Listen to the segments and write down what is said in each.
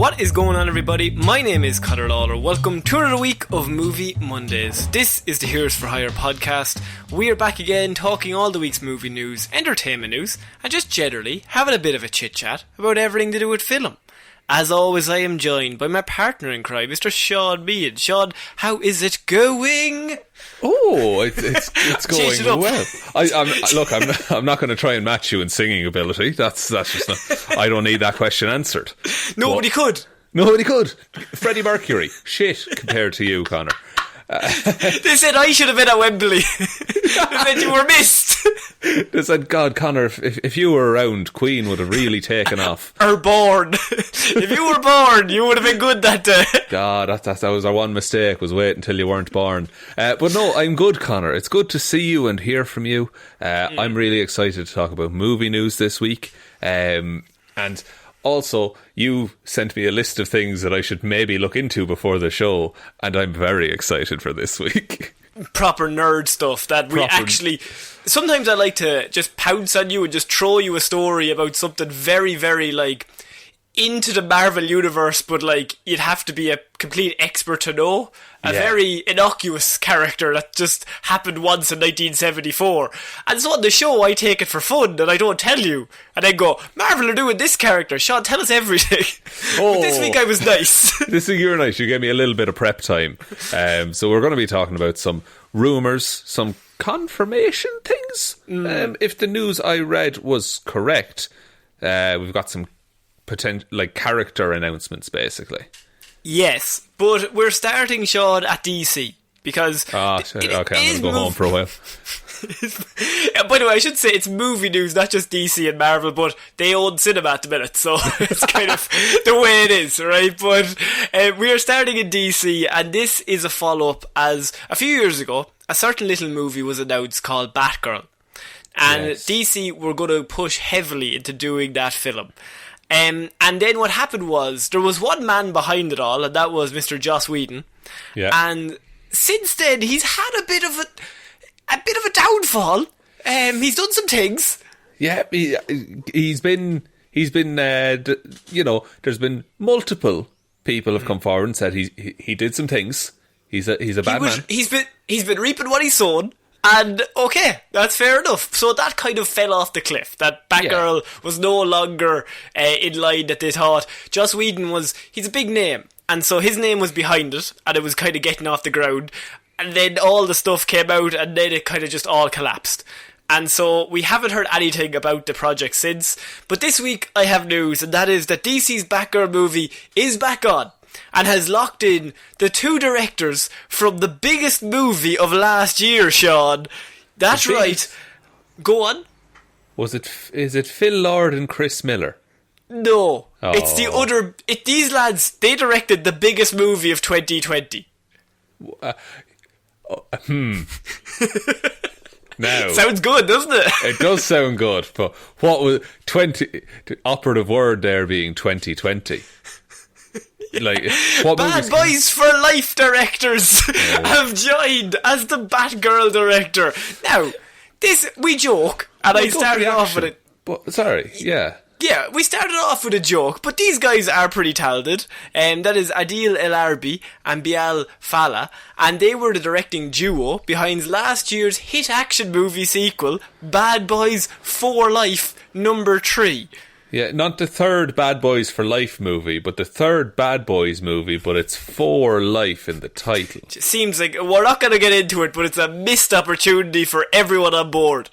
What is going on, everybody? My name is Conor Lawler. Welcome to another week of Movie Mondays. This is the Heroes for Hire podcast. We are back again talking all the week's movie news, entertainment news, and just generally having a bit of a chit-chat about everything to do with film. As always, I am joined by my partner in crime, Mr. Shaun Meighan. Shaun, how is it going? Oh, it's going well. I'm not going to try and match you in singing ability. That's just not. I don't need that question answered. Nobody could. Freddie Mercury, shit compared to you, Conor. They said I should have been at Wembley. They said you were missed. They said, God, Conor, if you were around, Queen would have really taken off. Or born. If you were born, you would have been good that day. God, that was our one mistake, was wait until you weren't born. But no, I'm good, Conor. It's good to see you and hear from you. I'm really excited to talk about movie news this week. And also, you sent me a list of things that I should maybe look into before the show, and I'm very excited for this week. Proper nerd stuff that we actually... Sometimes I like to just pounce on you and just throw you a story about something very, very, like, into the Marvel universe, but, like, you'd have to be a complete expert to know. A very innocuous character that just happened once in 1974. And so on the show, I take it for fun and I don't tell you. And then go, Marvel are doing this character. Shaun, tell us everything. Oh, but this week I was nice. This week you were nice. You gave me a little bit of prep time. So we're going to be talking about some rumours, some confirmation things. If the news I read was correct, we've got some character announcements, basically. Yes, but we're starting, Shaun, at DC, because... okay, I'm going to go home for a while. By the way, I should say it's movie news, not just DC and Marvel, but they own cinema at the minute, so it's kind of the way it is, right? But we are starting in DC, and this is a follow-up, as a few years ago, a certain little movie was announced called Batgirl. And yes, DC were going to push heavily into doing that film. And then what happened was, there was one man behind it all, and that was Mr. Joss Whedon. Yeah. And since then, he's had a bit of a downfall. He's done some things. Yeah, he's been. There's been multiple people have come forward and said he did some things. He's a bad man. He's been reaping what he's sown. And, okay, that's fair enough. So that kind of fell off the cliff. That Batgirl was no longer in line that they thought. Joss Whedon he's a big name. And so his name was behind it, and it was kind of getting off the ground. And then all the stuff came out, and then it kind of just all collapsed. And so we haven't heard anything about the project since. But this week I have news, and that is that DC's Batgirl movie is back on, and has locked in the two directors from the biggest movie of last year, Shaun. That's right. Go on. Is it Phil Lord and Chris Miller? No. Oh. It's the other... these lads, they directed the biggest movie of 2020. Now, sounds good, doesn't it? It does sound good, but what was... the operative word there being 2020... Like, what Bad Boys for Life directors have joined as the Batgirl director. Now, we joke, and I started off with it. Yeah, we started off with a joke, but these guys are pretty talented. That is Adil El Arbi and Bial Fala, and they were the directing duo behind last year's hit action movie sequel, Bad Boys for Life #3. Yeah, not the third Bad Boys for Life movie, but the third Bad Boys movie, but it's for life in the title. It seems like we're not going to get into it, but it's a missed opportunity for everyone on board.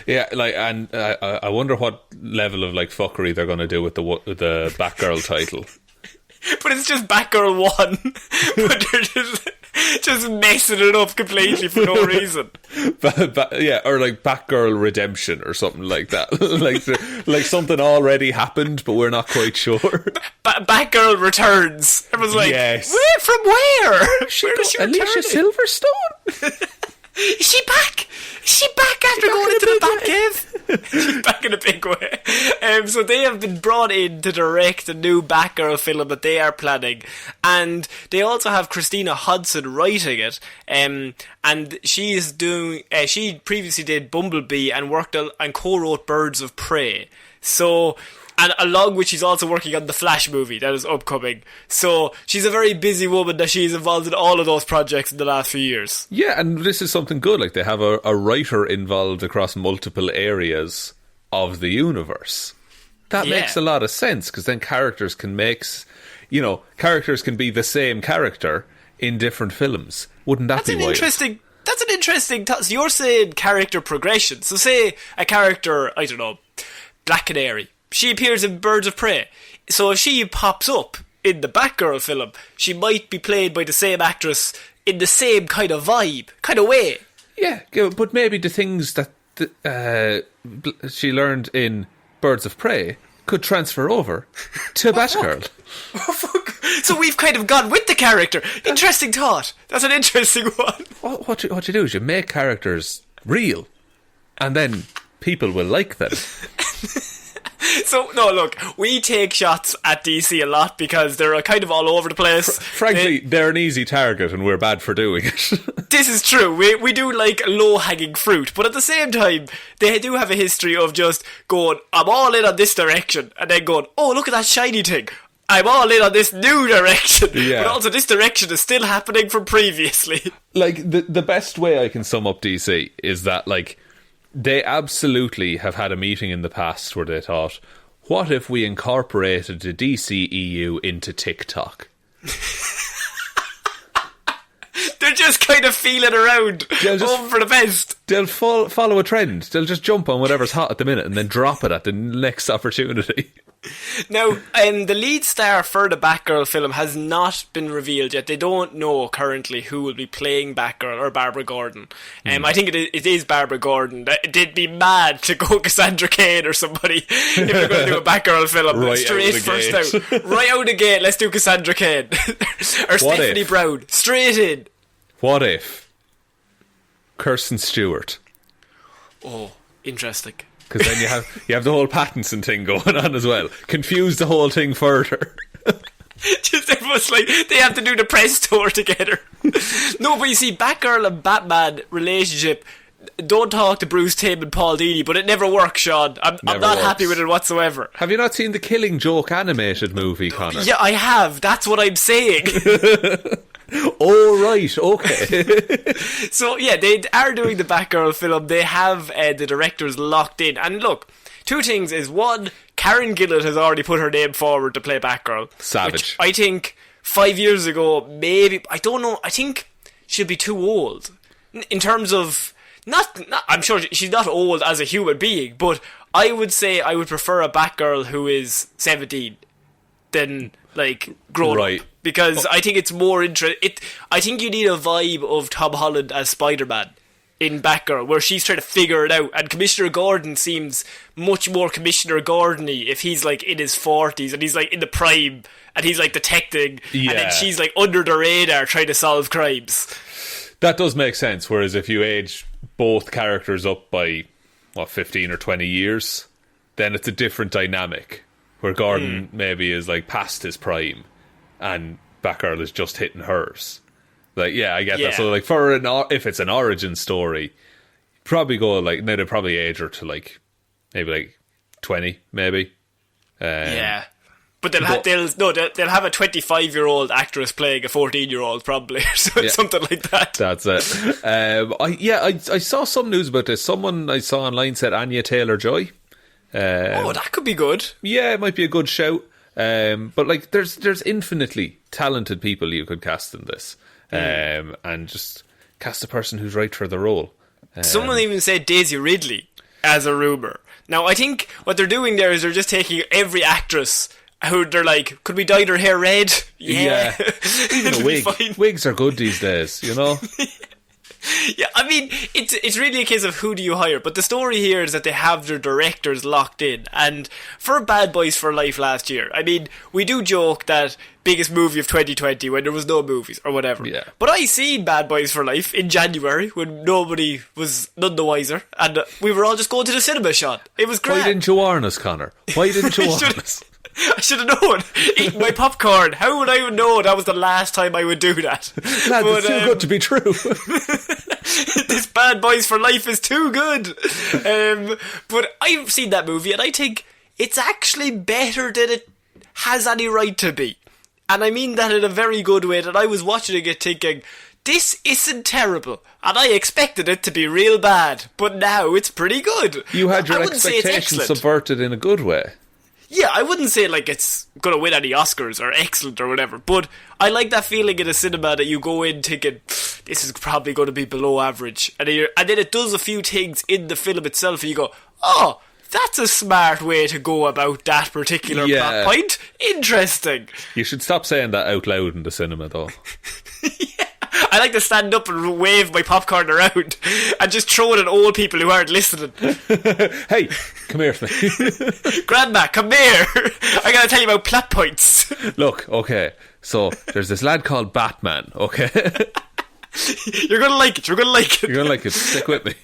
Yeah, and I wonder what level of fuckery they're going to do with the Batgirl title. But it's just Batgirl 1. But they're just messing it up completely for no reason. Or Batgirl Redemption or something like that. like something already happened, but we're not quite sure. Batgirl Returns. Everyone's like, yes. From where? Where does she return? Alicia Silverstone? Is she back? Is she back after going into the Batcave? She's back in a big way. So they have been brought in to direct a new Batgirl film that they are planning, and they also have Christina Hodson writing it. And she is doing. She previously did Bumblebee and worked and co-wrote Birds of Prey. So And along with, she's also working on the Flash movie that is upcoming. So she's a very busy woman that she's involved in all of those projects in the last few years. Yeah, and this is something good. Like, they have a writer involved across multiple areas of the universe. That makes a lot of sense, because then characters can characters can be the same character in different films. Wouldn't that be wild? That's an interesting so you're saying character progression. So say a character, I don't know, Black Canary. She appears in Birds of Prey. So if she pops up in the Batgirl film, she might be played by the same actress in the same kind of vibe, kind of way. Yeah, but maybe the things that she learned in Birds of Prey could transfer over to Batgirl. Oh, fuck. So we've kind of gone with the character. Interesting thought. That's an interesting one. What you do is you make characters real, and then people will like them. So, no, look, we take shots at DC a lot because they're kind of all over the place. Frankly, they're an easy target and we're bad for doing it. This is true. We do like low-hanging fruit, but at the same time, they do have a history of just going, I'm all in on this direction, and then going, oh, look at that shiny thing. I'm all in on this new direction. Yeah. But also, this direction is still happening from previously. Like, the best way I can sum up DC is that, like, they absolutely have had a meeting in the past where they thought, what if we incorporated the DCEU into TikTok? They're just kind of feeling around, hoping for the best. They'll follow a trend. They'll just jump on whatever's hot at the minute and then drop it at the next opportunity. Now, the lead star for the Batgirl film has not been revealed yet. They don't know currently who will be playing Batgirl or Barbara Gordon. I think it is Barbara Gordon. They'd be mad to go Cassandra Cain or somebody if they're going to do a Batgirl film. Right straight first out. Right out of the gate, let's do Cassandra Cain. Or Stephanie Brown. Straight in. What if Kirsten Stewart? Oh, interesting. Because then you have the whole Pattinson thing going on as well. Confuse the whole thing further. Just everyone's like, they have to do the press tour together. No, but you see, Batgirl and Batman relationship, don't talk to Bruce Timm and Paul Dini, but it never works, Sean. I'm not happy with it whatsoever. Have you not seen the Killing Joke animated movie, Connor? Yeah, I have. That's what I'm saying. Oh, right, okay. So, yeah, they are doing the Batgirl film. They have the directors locked in. And look, two things is, one, Karen Gillan has already put her name forward to play Batgirl. Savage. Which I think 5 years ago, maybe, I don't know, I think she'll be too old. In terms of, not I'm sure she's not old as a human being, but I would say I would prefer a Batgirl who is 17 than, like, grown up. Because I think it's more interesting. I think you need a vibe of Tom Holland as Spider-Man in Batgirl, where she's trying to figure it out. And Commissioner Gordon seems much more Commissioner Gordon-y if he's like in his 40s and he's like in the prime and he's like detecting, and then she's like under the radar trying to solve crimes. That does make sense. Whereas if you age both characters up by 15 or 20 years, then it's a different dynamic. Where Gordon maybe is like past his prime, and Batgirl is just hitting hers. Like, yeah, I get that. So, like, if it's an origin story, probably go like, now they'd probably age her to like maybe like 20, maybe. But they'll have a 25-year-old actress playing a 14-year-old probably, so something like that. That's it. I saw some news about this. Someone I saw online said Anya Taylor-Joy. That could be good. Yeah, it might be a good shout. But like, there's infinitely talented people you could cast in this, and just cast a person who's right for the role. Someone even said Daisy Ridley as a rumour. Now, I think what they're doing there is they're just taking every actress who they're like, could we dye their hair red? Yeah. Even a wig. Wigs are good these days, you know? Yeah, I mean, it's really a case of who do you hire. But the story here is that they have their directors locked in. And for Bad Boys for Life last year, I mean, we do joke that biggest movie of 2020 when there was no movies or whatever. Yeah. But I seen Bad Boys for Life in January when nobody was none the wiser. And we were all just going to the cinema, Sean. It was great. Why didn't you warn us, Connor? Why didn't you warn us? I should have known. Eating my popcorn. How would I have known that was the last time I would do that? Lad, it's too good to be true. This Bad Boys for Life is too good. But I've seen that movie and I think it's actually better than it has any right to be. And I mean that in a very good way, that I was watching it thinking, this isn't terrible, and I expected it to be real bad, but now it's pretty good. You had your expectations subverted in a good way. Yeah, I wouldn't say like it's going to win any Oscars or excellent or whatever, but I like that feeling in a cinema that you go in thinking, this is probably going to be below average. And then it does a few things in the film itself and you go, oh, that's a smart way to go about that particular plot point. Interesting. You should stop saying that out loud in the cinema, though. Yeah. I like to stand up and wave my popcorn around and just throw it at old people who aren't listening. Hey, come here to me. Grandma, come here. I gotta tell you about plot points. Look, okay, so there's this lad called Batman, okay? You're gonna like it, you're gonna like it. You're gonna like it, stick with me.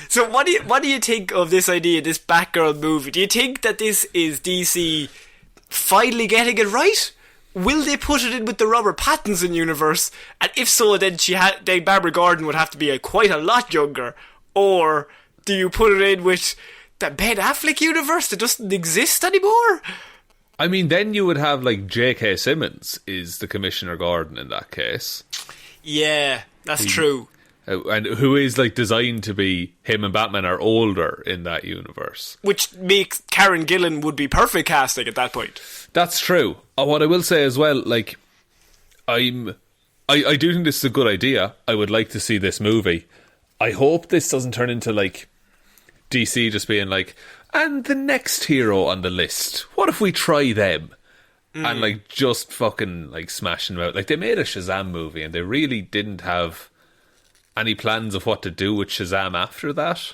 So what do you think of this idea, this Batgirl movie? Do you think that this is DC finally getting it right? Will they put it in with the Robert Pattinson universe? And if so, then then Barbara Gordon would have to be quite a lot younger. Or do you put it in with the Ben Affleck universe that doesn't exist anymore? I mean, then you would have like J.K. Simmons is the Commissioner Gordon in that case. Yeah, that's true. And who is like designed to be, him and Batman are older in that universe. Which makes Karen Gillan would be perfect casting at that point. That's true. What I will say as well, like, I do think this is a good idea. I would like to see this movie. I hope this doesn't turn into like DC just being like, and the next hero on the list, what if we try them? And like just fucking like smashing them out. Like they made a Shazam movie and they really didn't have any plans of what to do with Shazam after that.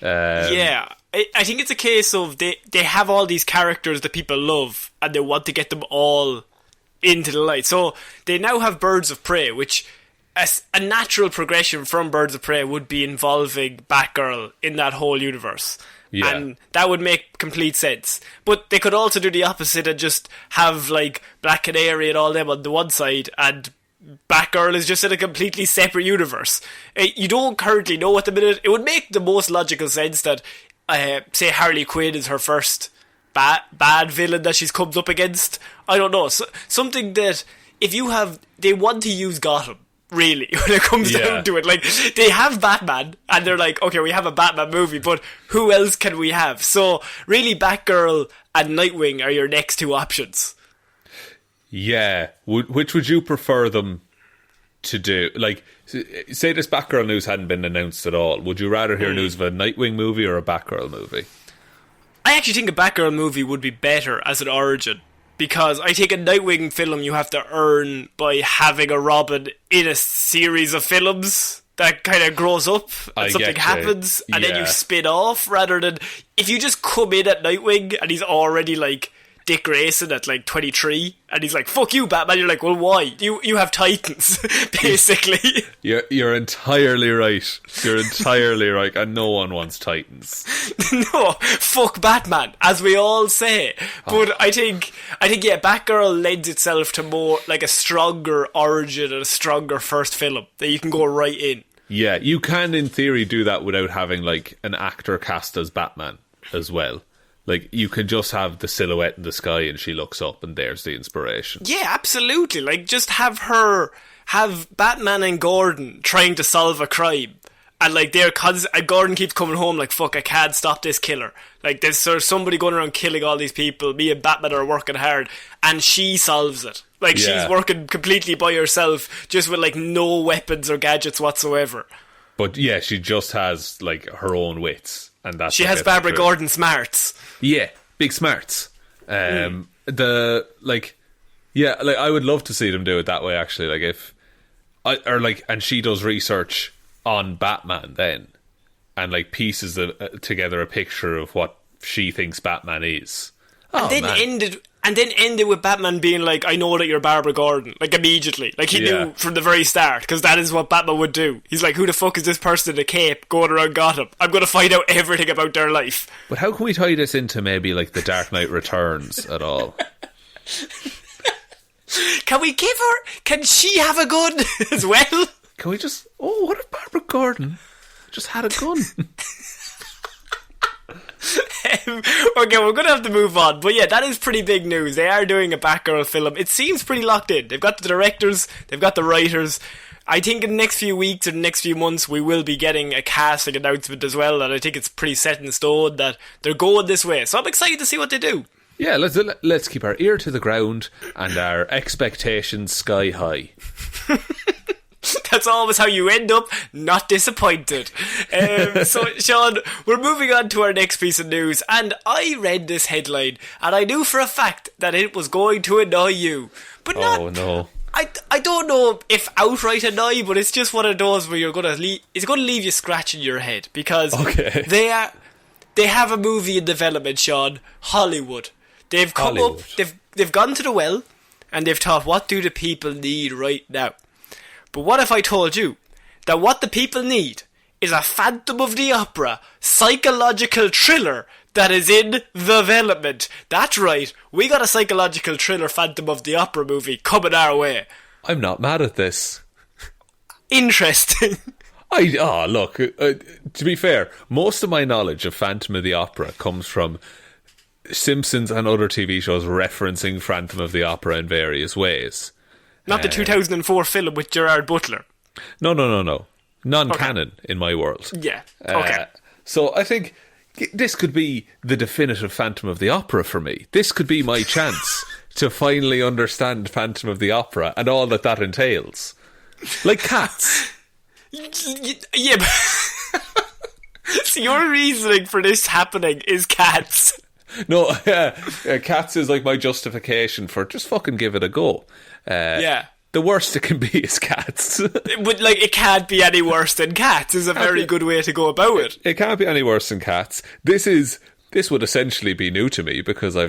Yeah, I think it's a case of they have all these characters that people love and they want to get them all into the light. So they now have Birds of Prey, which a natural progression from Birds of Prey would be involving Batgirl in that whole universe. Yeah. And that would make complete sense. But they could also do the opposite and just have like Black Canary and all them on the one side and Batgirl is just in a completely separate universe. You don't currently know at the minute. It would make the most logical sense that, say, Harley Quinn is her first bad villain that she's comes up against. I don't know. Something that, they want to use Gotham, really, when it comes down to it. Like, they have Batman, and they're like, okay, we have a Batman movie, but who else can we have? So, really, Batgirl and Nightwing are your next two options. Yeah. Which would you prefer them to do? Like, say this Batgirl news hadn't been announced at all. Would you rather hear news of a Nightwing movie or a Batgirl movie? I actually think a Batgirl movie would be better as an origin. Because I think a Nightwing film you have to earn by having a Robin in a series of films that kind of grows up and something happens and then you spin off, rather than if you just come in at Nightwing and he's already like Dick Grayson at like 23 and he's like, fuck you, Batman. You're like, well, why? You have Titans, basically. You're entirely right. You're entirely right. And no one wants Titans. No, fuck Batman, as we all say. But I think Batgirl lends itself to more like a stronger origin and a stronger first film that you can go right in. Yeah, you can in theory do that without having like an actor cast as Batman as well. Like, you can just have the silhouette in the sky and she looks up and there's the inspiration. Yeah, absolutely. Like, just have Batman and Gordon trying to solve a crime. And, like, and Gordon keeps coming home like, fuck, I can't stop this killer. Like, there's somebody going around killing all these people. Me and Batman are working hard. And she solves it. Like, she's working completely by herself, just with, like, no weapons or gadgets whatsoever. But, yeah, she just has, like, her own wits. And that's she has Barbara Gordon smarts. Yeah, big smarts. I would love to see them do it that way. Actually, like and she does research on Batman then, and like pieces together a picture of what she thinks Batman is. And then ended with Batman being like, I know that you're Barbara Gordon. Like, immediately. Like, he knew from the very start, because that is what Batman would do. He's like, who the fuck is this person in a cape going around Gotham? I'm going to find out everything about their life. But how can we tie this into maybe, like, The Dark Knight Returns at all? Can she have a gun as well? Can we just, what if Barbara Gordon just had a gun? Okay, we're going to have to move on. But yeah, that is pretty big news. They are doing a Batgirl film. It seems pretty locked in. They've got the directors, they've got the writers. I think in the next few weeks or the next few months we will be getting a casting announcement as well, and I think it's pretty set in stone that they're going this way. So I'm excited to see what they do. Yeah, let's keep our ear to the ground and our expectations sky high. That's always how you end up, not disappointed. So, Sean, we're moving on to our next piece of news, and I read this headline, and I knew for a fact that it was going to annoy you. But no. I don't know if outright annoy, but it's just one of those where it's going to leave you scratching your head, because they have a movie in development, Sean. Hollywood. They've come up, they've gone to the well, and they've thought, what do the people need right now? But what if I told you that what the people need is a Phantom of the Opera psychological thriller that is in development? That's right, we got a psychological thriller Phantom of the Opera movie coming our way. I'm not mad at this. Interesting. Look, to be fair, most of my knowledge of Phantom of the Opera comes from Simpsons and other TV shows referencing Phantom of the Opera in various ways. Not the 2004 film with Gerard Butler. No. Non-canon in my world. Yeah, okay. So I think this could be the definitive Phantom of the Opera for me. This could be my chance to finally understand Phantom of the Opera and all that entails. Like Cats. Yeah, but so your reasoning for this happening is Cats. No, Cats is like my justification for just fucking give it a go. Yeah. The worst it can be is Cats. It can't be any worse than Cats is a very good way to go about it. It can't be any worse than Cats. This would essentially be new to me because I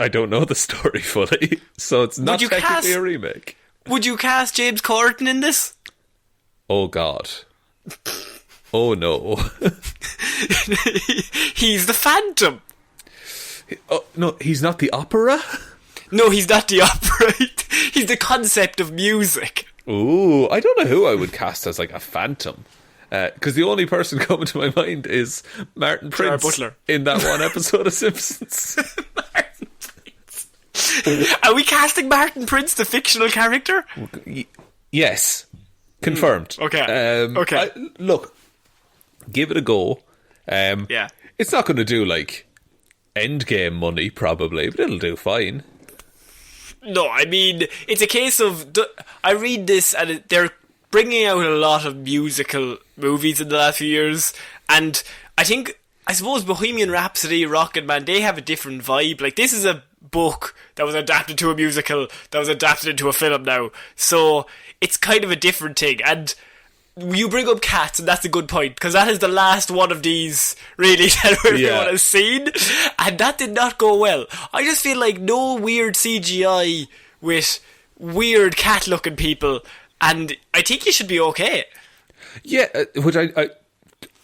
don't know the story fully, so it's not technically a remake. Would you cast James Corden in this? Oh God. Oh no. He's the Phantom. Oh, no, he's not the opera? No, he's not the opera. He's the concept of music. Ooh, I don't know who I would cast as like a Phantom. Because the only person coming to my mind is Martin Prince Butler. In that one episode of Simpsons. Martin Prince. Are we casting Martin Prince, the fictional character? Yes. Confirmed. Okay. Look, give it a go. Yeah. It's not going to do like Endgame money, probably, but it'll do fine. No, I mean, it's a case of... I read this, and they're bringing out a lot of musical movies in the last few years, and I suppose Bohemian Rhapsody, Rocketman, they have a different vibe. Like, this is a book that was adapted to a musical, that was adapted into a film now, so it's kind of a different thing, and... You bring up Cats, and that's a good point, because that is the last one of these, really, that everyone has seen, and that did not go well. I just feel like no weird CGI with weird cat-looking people, and I think you should be okay. Yeah, which I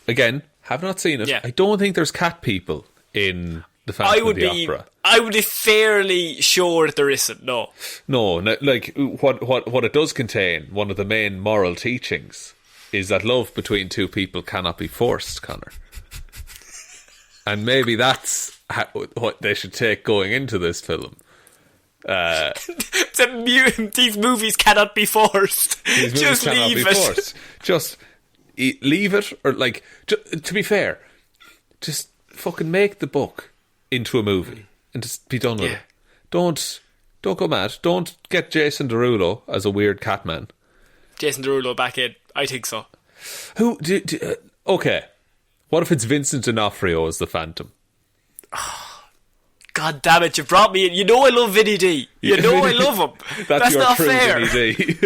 again, have not seen it. Yeah. I don't think there's cat people in the Phantom of the Opera. I would be fairly sure that there isn't, no. No, like, what it does contain, one of the main moral teachings, is that love between two people cannot be forced, Conor. And maybe that's what they should take going into this film. These movies cannot be forced. Just leave it. Just leave it, or like, to be fair, just fucking make the book into a movie and just be done with it. Don't go mad. Don't get Jason Derulo as a weird cat man. Jason Derulo back in. I think so. Okay. What if it's Vincent D'Onofrio as the Phantom? Oh, God damn it, you brought me in. You know I love Vinny D. You know I love him. That's not fair. Vinny D.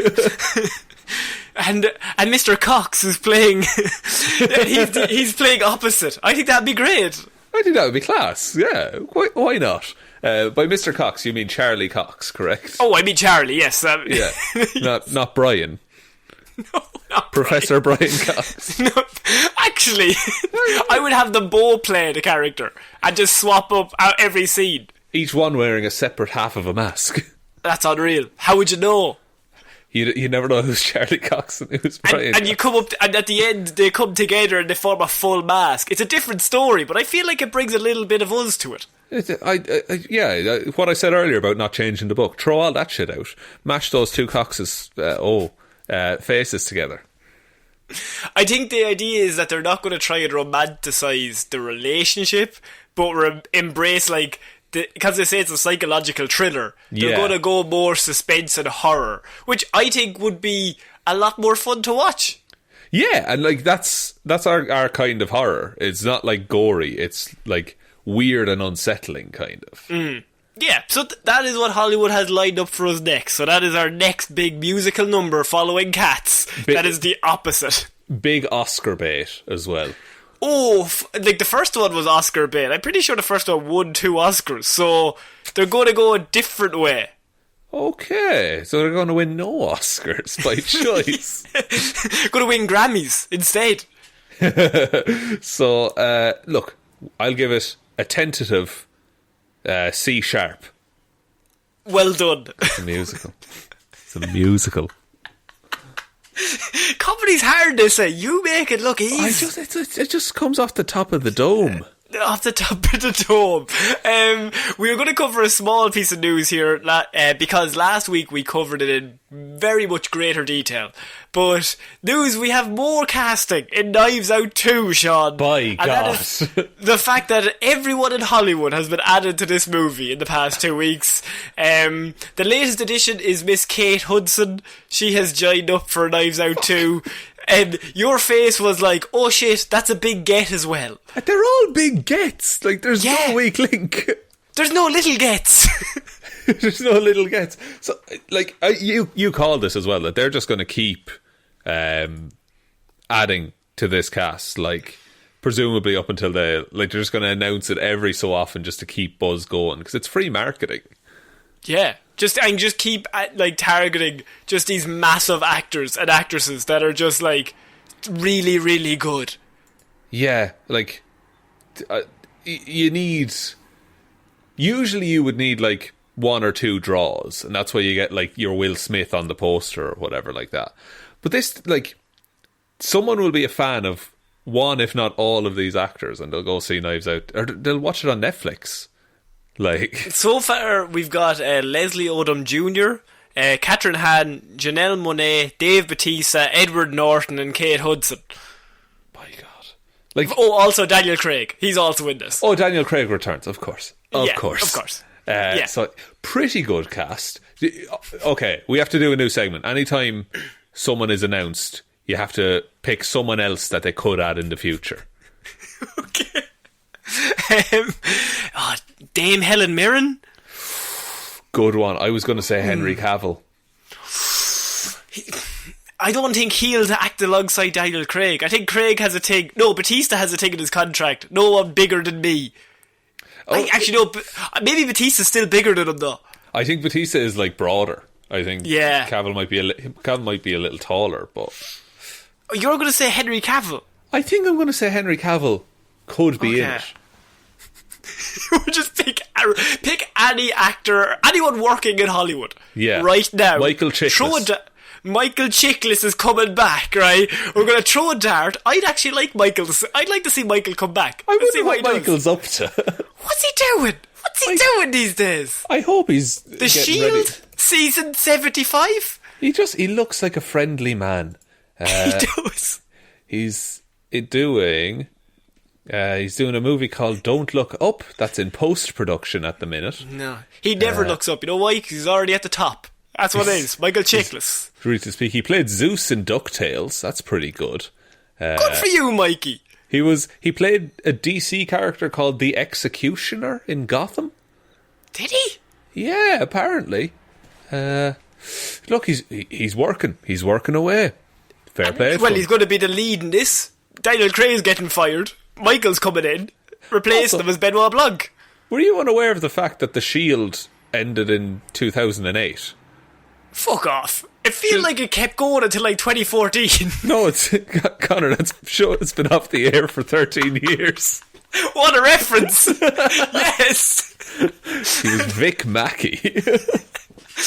and Mr. Cox is playing... he's playing opposite. I think that'd be great. I think that would be class, yeah. Why not? By Mr. Cox, you mean Charlie Cox, correct? Oh, I mean Charlie, yes. Yeah, not Brian. No, not Professor Brian Cox. No, actually, I would have them both play the character and just swap up every scene. Each one wearing a separate half of a mask. That's unreal. How would you know? You never know who's Charlie Cox and who's Brian. And you come up, and at the end they come together and they form a full mask. It's a different story, but I feel like it brings a little bit of us to it. What I said earlier about not changing the book, throw all that shit out. Mash those two Coxes' faces together. I think the idea is that they're not going to try and romanticise the relationship, but embrace, like, because they say it's a psychological thriller, they're going to go more suspense and horror, which I think would be a lot more fun to watch. Yeah, and like that's our kind of horror. It's not like gory, it's like weird and unsettling kind of. Yeah, so that is what Hollywood has lined up for us next. So that is our next big musical number following Cats. That is the opposite. Big Oscar bait as well. Oh, like the first one was Oscar bait. I'm pretty sure the first one won 2 Oscars. So they're going to go a different way. Okay, so they're going to win no Oscars by choice. Going to win Grammys instead. So, look, I'll give it a tentative C sharp. Well done. It's a musical. It's a musical. Comedy's hard, they say. You make it look easy. It just comes off the top of the dome. Off the top of the dome. We're going to cover a small piece of news here because last week we covered it in very much greater detail. But news, we have more casting in Knives Out 2, Sean. By God. That is the fact that everyone in Hollywood has been added to this movie in the past 2 weeks. The latest addition is Miss Kate Hudson. She has joined up for Knives Out 2. And your face was like, oh shit, that's a big get as well. They're all big gets. Like, there's no weak link. There's no little gets. There's no little gets. So, like, you called this as well, that they're just going to keep adding to this cast, like, presumably up until they're just going to announce it every so often just to keep buzz going, because it's free marketing. Yeah. Just keep like targeting just these massive actors and actresses that are just like really, really good. Yeah, like you need. Usually, you would need like 1 or 2 draws, and that's why you get like your Will Smith on the poster or whatever like that. But this, like, someone will be a fan of one, if not all, of these actors, and they'll go see Knives Out, or they'll watch it on Netflix. Like, so far we've got Leslie Odom Jr., Catherine Hahn, Janelle Monáe, Dave Bautista, Edward Norton, and Kate Hudson. My God! Like, also Daniel Craig. He's also in this. Oh, Daniel Craig returns, of course, of course. Yeah. So pretty good cast. Okay, we have to do a new segment. Anytime someone is announced, you have to pick someone else that they could add in the future. Okay. Dame Helen Mirren. Good one. I was going to say Henry Cavill. I don't think he'll act alongside Daniel Craig. I think Craig has a thing. No, Bautista has a thing in his contract. No one bigger than me. No. Maybe Bautista's still bigger than him though. I think Bautista is like broader. I think Cavill might be a little taller, but you're going to say Henry Cavill. I think I'm going to say Henry Cavill could be in it. Just pick any actor, anyone working in Hollywood. Yeah. Right now. Michael Chiklis. Michael Chiklis is coming back, right? We're going to throw a dart. I'd actually like Michael. I'd like to see Michael come back. I wonder what Michael's up to. What's he doing? What's he doing these days? I hope he's The Shield ready. Season 75. He looks like a friendly man. He does. He's doing a movie called Don't Look Up that's in post-production at the minute. No, he never looks up. You know why? Because he's already at the top. That's what it is. Michael Chiklis. Truth to speak, he played Zeus in DuckTales. That's pretty good. Good for you, Mikey. He played a DC character called the Executioner in Gotham. Did he? Yeah, apparently. Look, he's working. He's working away. Fair play. Well, he's going to be the lead in this. Daniel Craig's getting fired. Michael's coming in, replacing him as Benoit Blanc. Were you unaware of the fact that The Shield ended in 2008? Fuck off. It feels like it kept going until like 2014. No, it's Connor, that show has been off the air for 13 years. What a reference. Yes. He was Vic Mackey.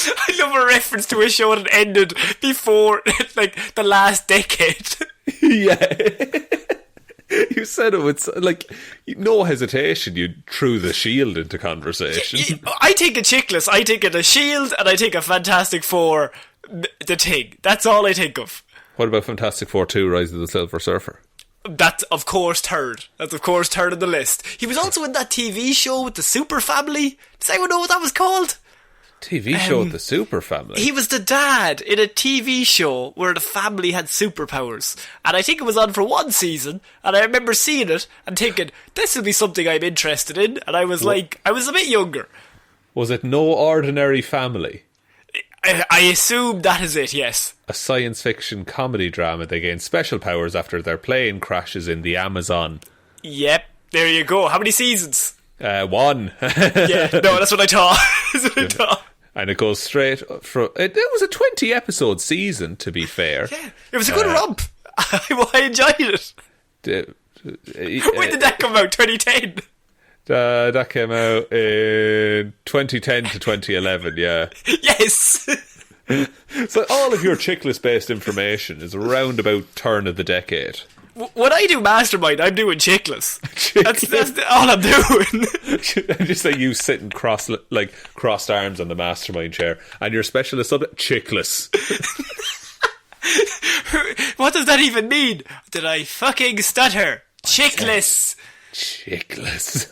I love a reference to a show that ended before, like, the last decade. Yeah. You said it with, like, no hesitation. You threw the Shield into conversation. I take a Chickless, I take a Shield, and I take a Fantastic Four, the Thing. That's all I think of. What about Fantastic Four 2, Rise of the Silver Surfer? That's, of course, third. That's, of course, third on the list. He was also in that TV show with the Super Family. Does anyone know what that was called? TV show with the Super Family? He was the dad in a TV show where the family had superpowers. And I think it was on for one season, and I remember seeing it and thinking, this will be something I'm interested in. And I was like, I was a bit younger. Was it No Ordinary Family? I assume that is it, yes. A science fiction comedy drama. They gain special powers after their plane crashes in the Amazon. Yep, there you go. How many seasons? 1. Yeah, no, that's what I thought. And it goes straight from... It was a 20-episode season, to be fair. Yeah, it was a good romp. I enjoyed it. When did that come out? 2010? That came out in 2010 to 2011, yeah. Yes! So all of your Chickless-based information is around about turn of the decade. When I do Mastermind, I'm doing Chickless. That's all I'm doing. I'm just like you sitting crossed arms on the Mastermind chair, and your specialist subject, Chickless. What does that even mean? Did I fucking stutter? Chickless. Chickless.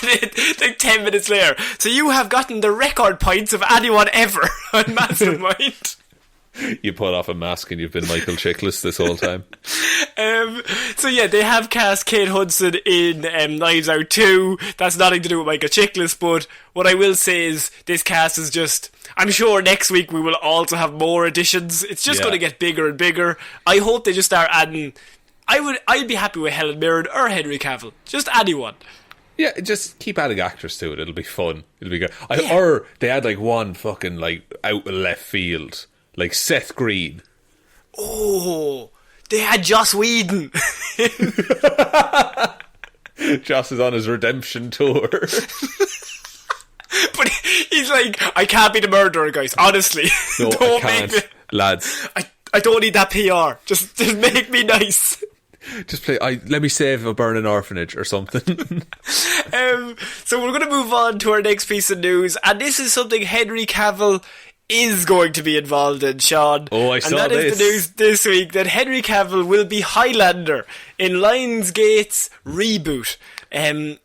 And then, like 10 minutes later, so you have gotten the record points of anyone ever on Mastermind. You put off a mask and you've been Michael Chickless this whole time. So yeah, they have cast Kate Hudson in Knives Out 2. That's nothing to do with Michael Chickless, but what I will say is this cast is just... I'm sure next week we will also have more additions. It's just going to get bigger and bigger. I hope they just start adding... I'd be happy with Helen Mirren or Henry Cavill. Just anyone. Yeah, just keep adding actors to it. It'll be fun. It'll be good. Or they had like one fucking like out of left field, like Seth Green. Oh, they had Joss Whedon. Joss is on his redemption tour. But he's like, I can't be the murderer, guys. Honestly, no, don't I can't, make me. Lads. I don't need that PR. Just make me nice. Just play. Let me save a burning orphanage or something. So we're going to move on to our next piece of news, and this is something Henry Cavill is going to be involved in, Sean. Oh, I saw this. And that is the news this week that Henry Cavill will be Highlander in Lionsgate's reboot.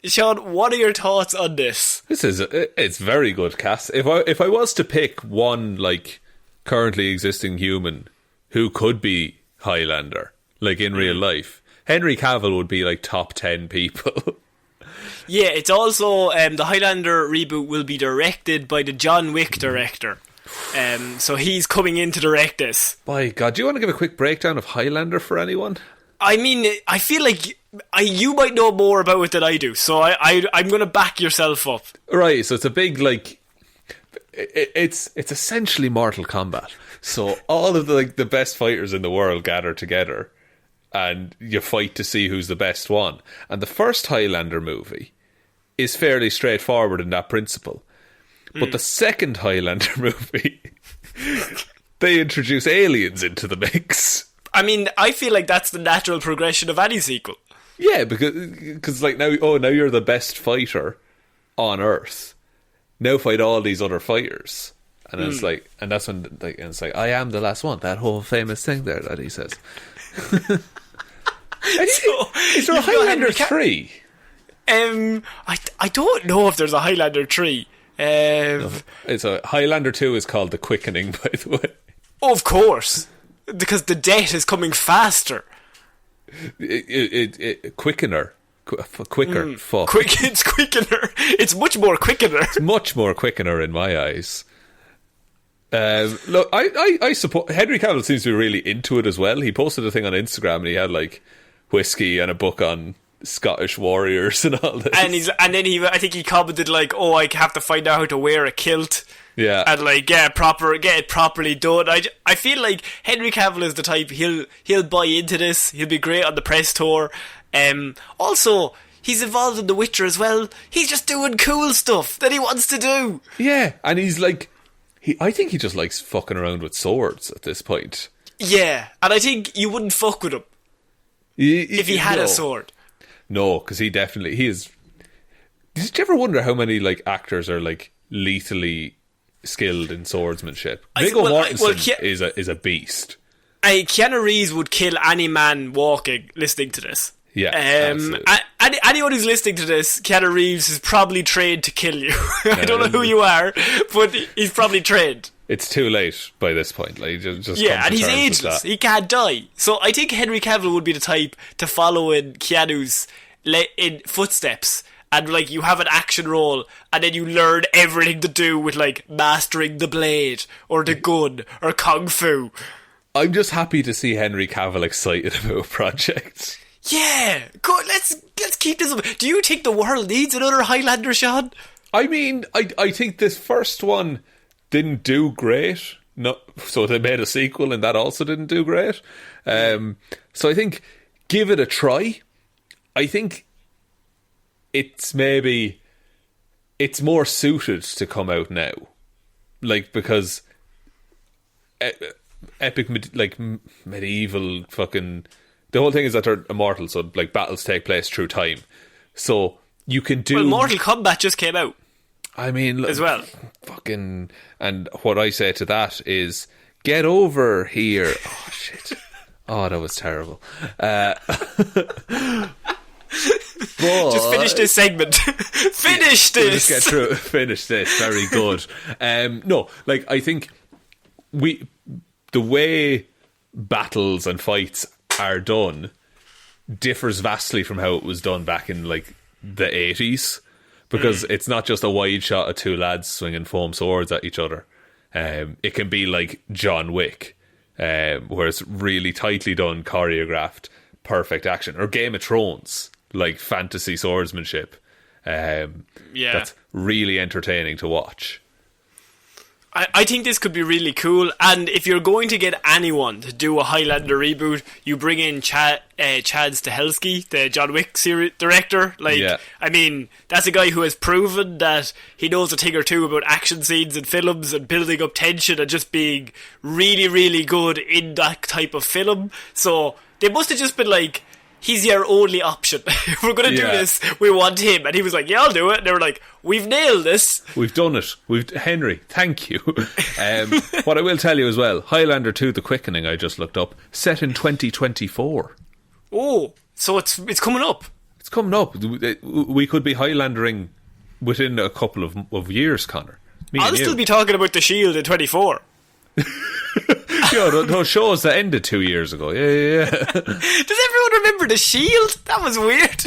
Sean, what are your thoughts on this? It's very good cast. If I was to pick one like currently existing human who could be Highlander, like in real life, Henry Cavill would be like top 10 people. Yeah, it's also the Highlander reboot will be directed by the John Wick director. So he's coming in to direct this. By God, do you want to give a quick breakdown of Highlander for anyone? I mean, I feel like you might know more about it than I do, so I'm going to back yourself up. Right, so it's a big, like... It's essentially Mortal Kombat. So all of the best fighters in the world gather together and you fight to see who's the best one. And the first Highlander movie is fairly straightforward in that principle. But the second Highlander movie, they introduce aliens into the mix. I mean, I feel like that's the natural progression of any sequel. Yeah, because like now you're the best fighter on Earth. Now fight all these other fighters. And it's like, and that's when like, and it's like, I am the last one. That whole famous thing there that he says. Is there a Highlander 3? I don't know if there's a Highlander 3. No, it's a Highlander 2 is called The Quickening, by the way. Of course, because the death is coming faster. Quickener. Quicker. Fuck. It's quickener. It's much more quickener. It's much more quickener in my eyes. Look, I support Henry Cavill seems to be really into it as well. He posted a thing on Instagram and he had like whiskey and a book on Scottish warriors and all this. And then I think he commented like, "Oh, I have to find out how to wear a kilt." Yeah, and like get it properly done. I feel like Henry Cavill is the type he'll buy into this. He'll be great on the press tour. Also, He's involved in The Witcher as well. He's just doing cool stuff that he wants to do. Yeah, and he's like... I think he just likes fucking around with swords at this point. Yeah, and I think you wouldn't fuck with him if he had a sword. No, because he is... Did you ever wonder how many like actors are like lethally skilled in swordsmanship? Viggo Mortensen is a beast. Keanu Reeves would kill any man walking listening to this. Yeah, anyone who's listening to this, Keanu Reeves is probably trained to kill you. I don't know who you are, but he's probably trained. It's too late by this point. Like, just and he's ageless. He can't die. So I think Henry Cavill would be the type to follow in Keanu's in footsteps. And like you have an action role, and then you learn everything to do with like mastering the blade or the gun or kung fu. I'm just happy to see Henry Cavill excited about projects. Yeah, good. Let's keep this up. Do you think the world needs another Highlander, Shaun? I mean, I think this first one didn't do great. No, so they made a sequel, and that also didn't do great. So I think give it a try. I think it's more suited to come out now, like because epic medieval fucking. The whole thing is that they're immortal, so like battles take place through time. So you can do. Well, Mortal Kombat just came out. I mean, as well. Fucking, and what I say to that is, get over here. Oh shit! Oh, that was terrible. Just finish this segment. Finish this. Just get through it. Finish this. Very good. No, like I think the way battles and fights are done differs vastly from how it was done back in like the 80s, because it's not just a wide shot of two lads swinging foam swords at each other. It can be like John Wick, where it's really tightly done, choreographed, perfect action, or Game of Thrones, like fantasy swordsmanship. That's really entertaining to watch. I think this could be really cool, and if you're going to get anyone to do a Highlander reboot, you bring in Chad Stahelski, the John Wick series director. I mean, that's a guy who has proven that he knows a thing or two about action scenes and films and building up tension and just being really, really good in that type of film. So they must have just been like, he's your only option. If we're going to do this, we want him. And he was like, yeah, I'll do it. And they were like, we've nailed this. We've done it. Henry, thank you. What I will tell you as well, Highlander 2, The Quickening, I just looked up, set in 2024. Oh, so it's coming up. It's coming up. We could be Highlandering within a couple of years, Connor. I'll still be talking about The Shield in 24. Those shows that ended 2 years ago. Yeah. Does everyone remember The Shield? That was weird.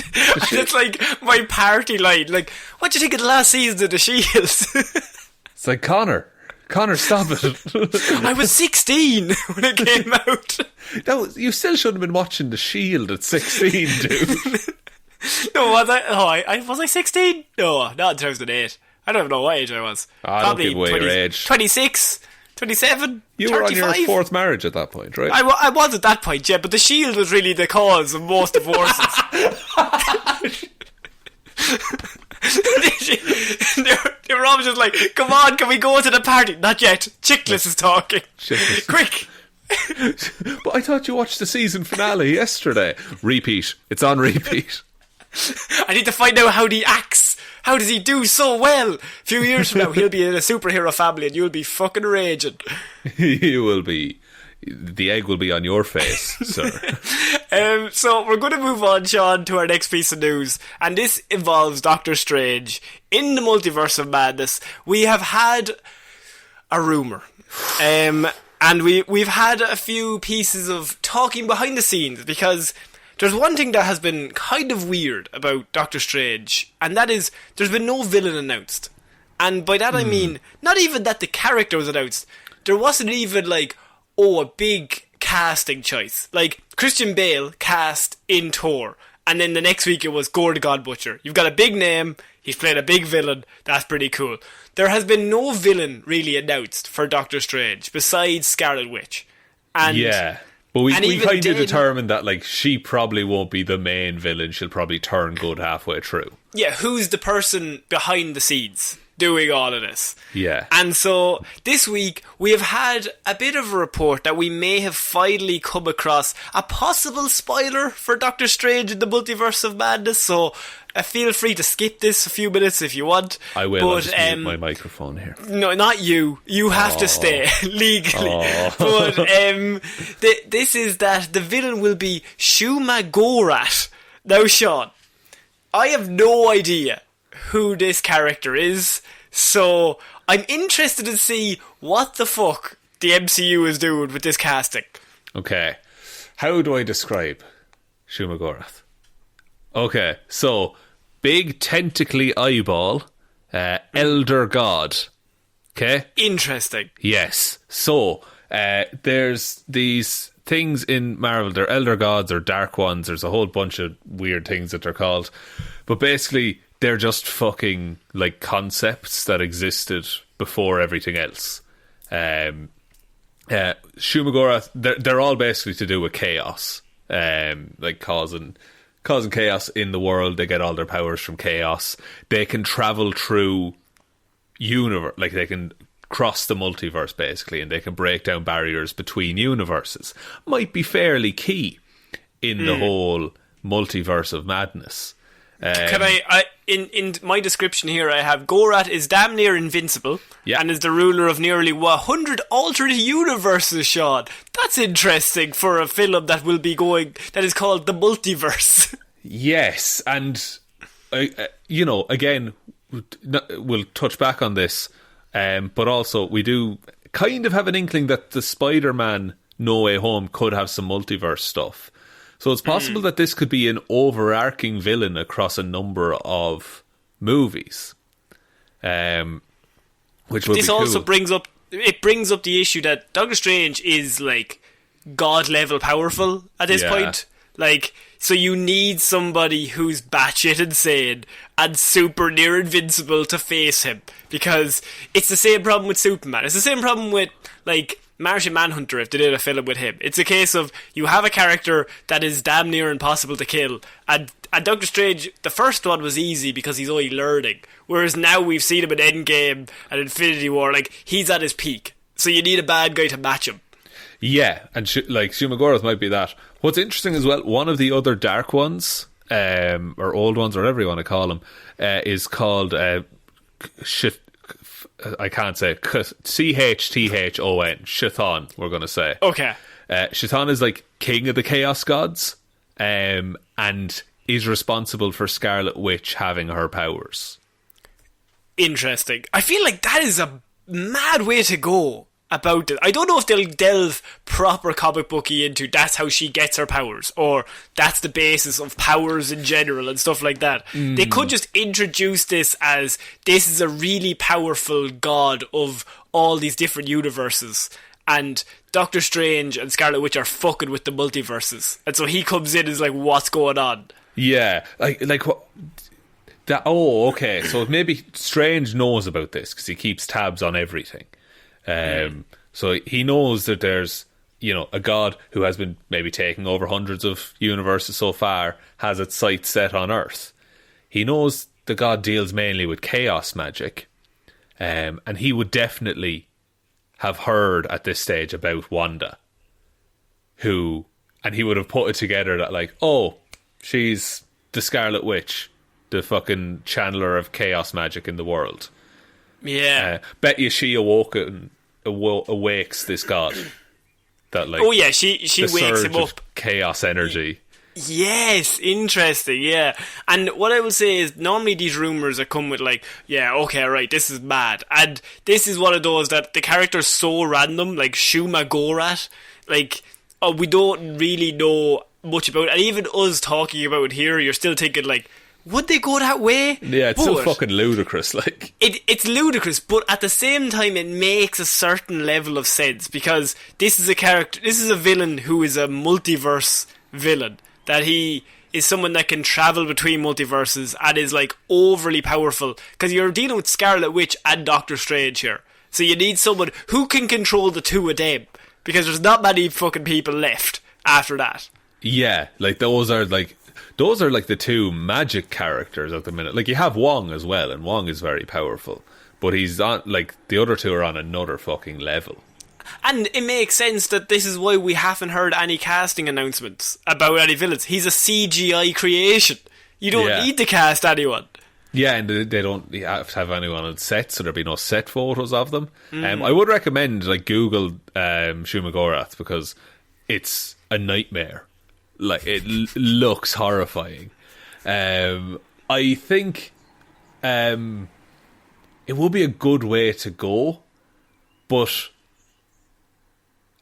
It's like my party line. Like, what do you think of the last season of The Shield? It's like, Connor, stop it. I was 16 when it came out. You still shouldn't have been watching The Shield at 16, dude. No, was I? Oh, was I 16? No, not in 2008. I don't even know what age I was. Probably don't give away your age. 26. 27? You 35? were on your fourth marriage at that point, right? I was at that point, yeah, but The Shield was really the cause of most divorces. they were always just like, come on, can we go to the party? Not yet. Chickless is talking. Quick. But I thought you watched the season finale yesterday. Repeat. It's on repeat. I need to find out how he acts. How does he do so well? A few years from now, he'll be in a superhero family and you'll be fucking raging. You will be. The egg will be on your face, sir. So we're going to move on, Shaun, to our next piece of news. And this involves Doctor Strange. In the Multiverse of Madness, we have had a rumour. And we've had a few pieces of talking behind the scenes, because there's one thing that has been kind of weird about Doctor Strange, and that is there's been no villain announced. And by that I mean, not even that the character was announced. There wasn't even like, a big casting choice. Like, Christian Bale cast in Thor, and then the next week it was Gore the God Butcher. You've got a big name, he's playing a big villain, that's pretty cool. There has been no villain really announced for Doctor Strange, besides Scarlet Witch. And yeah. But we even kind of then- determined that, like, she probably won't be the main villain. She'll probably turn good halfway through. Yeah, who's the person behind the scenes doing all of this? Yeah. And so this week we have had a bit of a report that we may have finally come across a possible spoiler for Doctor Strange in the Multiverse of Madness. So feel free to skip this a few minutes if you want. I will. I'll just mute my microphone here. No, not you. You have to stay legally. But this is that the villain will be Shumagorat. Now, Sean, I have no idea who this character is, so I'm interested to see what the fuck the MCU is doing with this casting. Okay. How do I describe Shumagorath? Okay, so big tentacly eyeball, elder god. Okay? Interesting. Yes. So, there's these things in Marvel. They're elder gods or dark ones. There's a whole bunch of weird things that they're called. But basically, they're just fucking, like, concepts that existed before everything else. Shumagorath, they're all basically to do with chaos. Like, causing chaos in the world. They get all their powers from chaos. They can travel through universe, like they can cross the multiverse basically, and they can break down barriers between universes. Might be fairly key in the whole multiverse of madness. Can I in my description here, I have Gorath is damn near invincible, and is the ruler of nearly 100 alternate universes, Sean. That's interesting for a film that will be going, that is called The Multiverse. Yes, and, you know, again, we'll touch back on this, but also we do kind of have an inkling that the Spider-Man No Way Home could have some multiverse stuff. So it's possible that this could be an overarching villain across a number of movies. Which would this be also cool. brings up the issue that Doctor Strange is like god level powerful at this point. Like, so you need somebody who's batshit insane and super near invincible to face him, because it's the same problem with Superman. It's the same problem with, like, Martian Manhunter, if they did a film with him. It's a case of you have a character that is damn near impossible to kill, and Doctor Strange, the first one was easy because he's only learning, whereas now we've seen him in Endgame and Infinity War, like, he's at his peak, so you need a bad guy to match him. Yeah, and like Shumagorath might be that. What's interesting as well, one of the other dark ones, or old ones, or whatever you want to call them, is called I can't say Chthon. Chthon, we're going to say. Okay. Chthon is like king of the chaos gods, and is responsible for Scarlet Witch having her powers. Interesting. I feel like that is a mad way to go about it. I don't know if they'll delve proper comic booky into that's how she gets her powers, or that's the basis of powers in general and stuff like that. They could just introduce this as this is a really powerful god of all these different universes, and Doctor Strange and Scarlet Witch are fucking with the multiverses, and so he comes in and is like, what's going on? Yeah, like what? That, oh, okay. So maybe Strange knows about this because he keeps tabs on everything. So he knows that there's, you know, a god who has been maybe taking over hundreds of universes so far, has its sights set on Earth. He knows the god deals mainly with chaos magic, and he would definitely have heard at this stage about Wanda, and he would have put it together that, like, oh, she's the Scarlet Witch, the fucking channeler of chaos magic in the world. Yeah. Bet you she awakes this god. That, like, oh yeah, she wakes him up. Chaos energy. Yes, interesting, yeah. And what I will say is, normally these rumours that come with, like, yeah, okay, right, this is mad. And this is one of those that the character's so random, like Shumagorath, like, we don't really know much about it. And even us talking about it here, you're still thinking, like, would they go that way? Yeah, it's so fucking ludicrous. Like, it's ludicrous, but at the same time, it makes a certain level of sense, because this is a villain who is a multiverse villain. That he is someone that can travel between multiverses and is, like, overly powerful. Because you're dealing with Scarlet Witch and Doctor Strange here, so you need someone who can control the two of them, because there's not many fucking people left after that. Yeah, like those are like the two magic characters at the minute. Like you have Wong as well, and Wong is very powerful, but he's on, like, the other two are on another fucking level. And it makes sense that this is why we haven't heard any casting announcements about any villains. He's a CGI creation. You don't need to cast anyone. Yeah, and they don't have to have anyone on set, so there'll be no set photos of them. I would recommend, like, Google Shaun Meighan, because it's a nightmare. Like, it looks horrifying. I think it would be a good way to go, but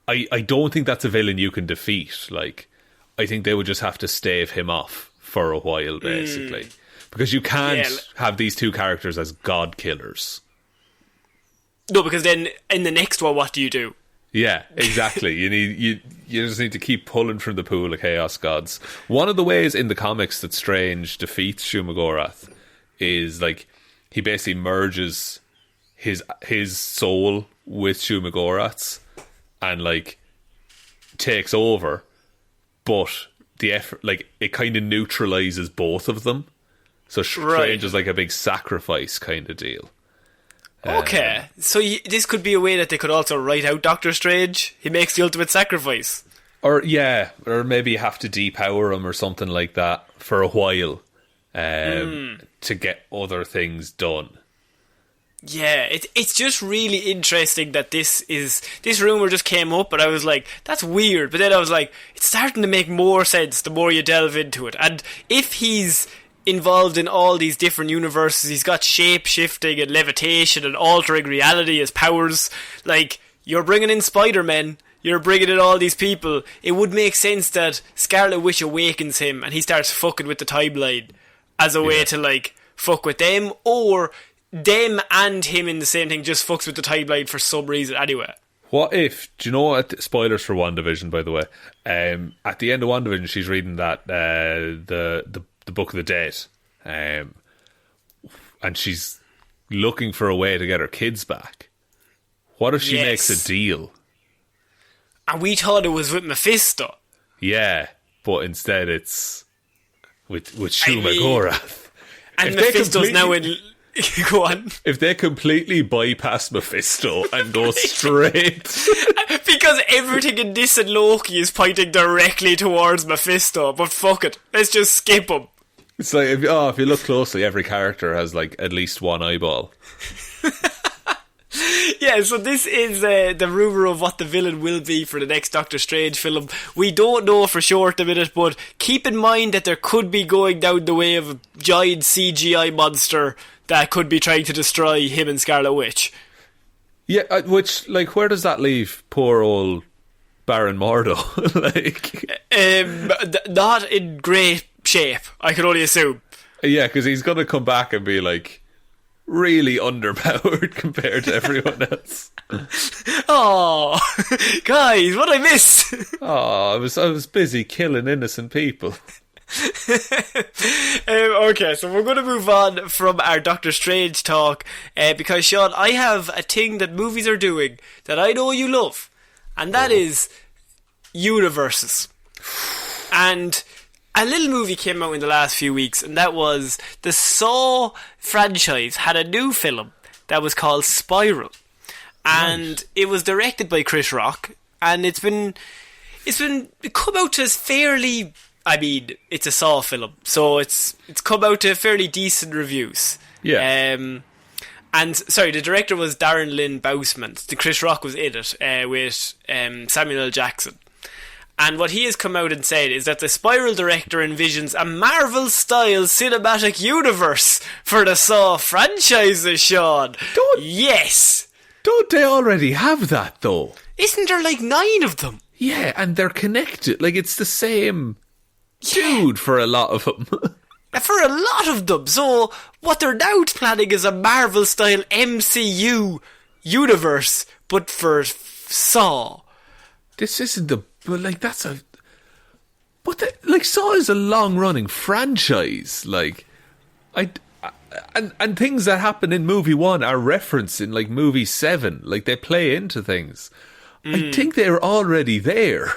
I don't think that's a villain you can defeat. Like, I think they would just have to stave him off for a while, basically. Because you can't have these two characters as god killers. No, because then in the next one, what do you do? Yeah, exactly. You just need to keep pulling from the pool of chaos gods. One of the ways in the comics that Strange defeats Shaun Meighan is, like, he basically merges his soul with Shaun Meighan's and, like, takes over, but the effort, like, it kind of neutralizes both of them. So Strange is like a big sacrifice kind of deal. Okay, so this could be a way that they could also write out Doctor Strange. He makes the ultimate sacrifice. Or maybe you have to depower him or something like that for a while to get other things done. Yeah, it's just really interesting that this rumour just came up, but I was like, that's weird. But then I was like, it's starting to make more sense the more you delve into it. And if he's involved in all these different universes, he's got shape-shifting and levitation and altering reality as powers, like, you're bringing in Spider-Man, you're bringing in all these people, it would make sense that Scarlet Witch awakens him and he starts fucking with the timeline as a way to, like, fuck with them, or them and him in the same thing just fucks with the timeline for some reason anyway. What if, do you know what, spoilers for WandaVision, by the way, at the end of WandaVision she's reading that the Book of the Dead, and she's looking for a way to get her kids back. What if she makes a deal? And we thought it was with Mephisto. Yeah, but instead it's with Shaun Meighan. And Mephisto's now in... Go on. If they completely bypass Mephisto and go straight... Because everything in this and Loki is pointing directly towards Mephisto, but fuck it, let's just skip him. It's like, if you look closely, every character has, like, at least one eyeball. Yeah, so this is the rumour of what the villain will be for the next Doctor Strange film. We don't know for sure at the minute, but keep in mind that there could be going down the way of a giant CGI monster that could be trying to destroy him and Scarlet Witch. Yeah, which, like, where does that leave poor old Baron Mordo? Like, not in great shape, I can only assume. Yeah, because he's going to come back and be, like, really underpowered compared to everyone else. Oh, guys, what did I miss? Oh, I was busy killing innocent people. Okay, so we're going to move on from our Doctor Strange talk because, Sean, I have a thing that movies are doing that I know you love, and that is universes. And a little movie came out in the last few weeks, and that was the Saw franchise had a new film that was called Spiral, and it was directed by Chris Rock, and it's been come out as fairly, I mean, it's a Saw film, so it's come out to fairly decent reviews. Yeah. And sorry, the director was Darren Lynn Bousman. The Chris Rock was in it with Samuel L. Jackson. And what he has come out and said is that the Spiral director envisions a Marvel-style cinematic universe for the Saw franchises, Sean. Yes! Don't they already have that, though? Isn't there like 9 of them? Yeah, and they're connected. Like, it's the same dude for a lot of them. For a lot of them. So, what they're now planning is a Marvel-style MCU universe, but for Saw. This isn't the... But, like, that's a... But, like, Saw is a long-running franchise. Like, and things that happen in movie 1 are referenced in, like, movie 7. Like, they play into things. I think they're already there.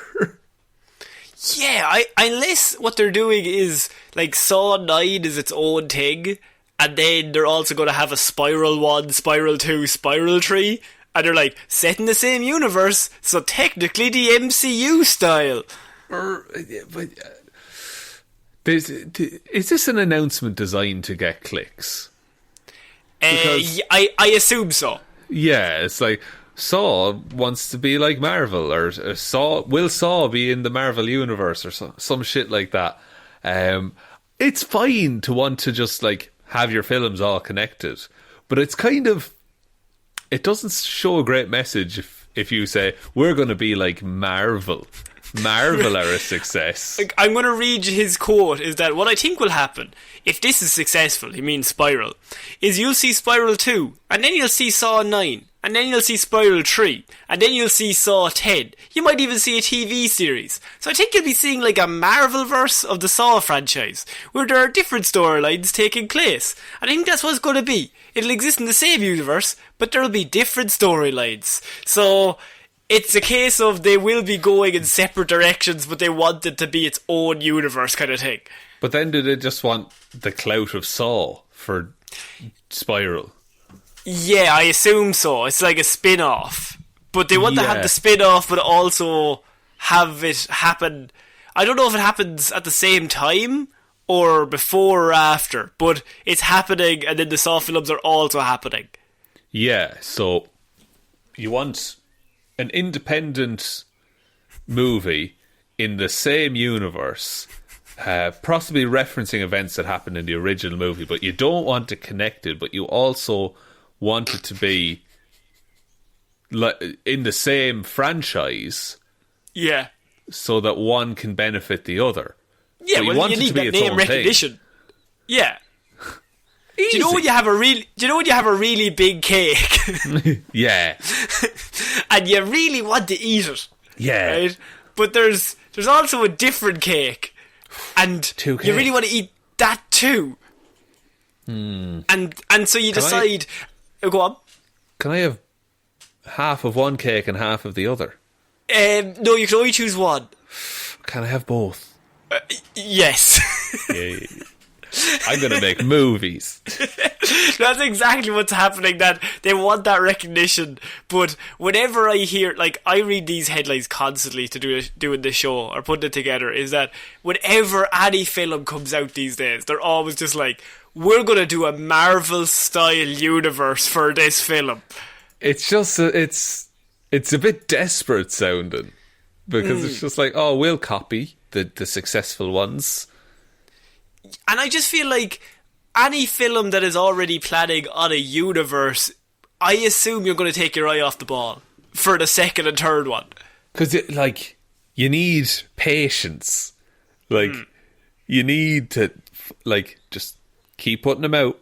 Yeah, unless what they're doing is, like, Saw 9 is its own thing, and then they're also going to have a Spiral 1, Spiral 2, Spiral 3, and they're, like, set in the same universe, so technically the MCU style. Is this an announcement designed to get clicks? I assume so. Yeah, it's like Saw wants to be like Marvel, or will Saw be in the Marvel universe, or some shit like that. It's fine to want to just like have your films all connected, but it's kind of, it doesn't show a great message if you say we're going to be like Marvel. Marvel are a success. I'm going to read his quote, is that what I think will happen, if this is successful, he means Spiral, is you'll see Spiral 2, and then you'll see Saw 9, and then you'll see Spiral 3, and then you'll see Saw 10. You might even see a TV series. So I think you'll be seeing like a Marvel-verse of the Saw franchise, where there are different storylines taking place. And I think that's what it's going to be. It'll exist in the same universe, but there'll be different storylines. So it's a case of they will be going in separate directions, but they want it to be its own universe kind of thing. But then do they just want the clout of Saw for Spiral? Yeah, I assume so. It's like a spin-off. But they want to have the spin-off, but also have it happen. I don't know if it happens at the same time or before or after, but it's happening, and then the Saw films are also happening. Yeah, so you want an independent movie in the same universe, possibly referencing events that happened in the original movie, but you don't want it connected, but you also want it to be in the same franchise. Yeah. So that one can benefit the other. Yeah, well, you need that name recognition. Thing. Yeah. Do you know when you have a really big cake? Yeah. And you really want to eat it. Yeah. Right? But there's also a different cake. And you really want to eat that too. And so you decide, go on. Can I have half of one cake and half of the other? No, you can only choose one. Can I have both? Yes. Yeah. I'm going to make movies. That's exactly what's happening, that they want that recognition. But whenever I hear, like, I read these headlines constantly to doing this show or putting it together, is that whenever any film comes out these days, they're always just like, we're going to do a Marvel-style universe for this film. It's just, it's a bit desperate sounding. Because it's just like, oh, we'll copy the successful ones. And I just feel like any film that is already planning on a universe, I assume you're going to take your eye off the ball for the second and third one. Because, like, you need patience. Like, you need to, like, just keep putting them out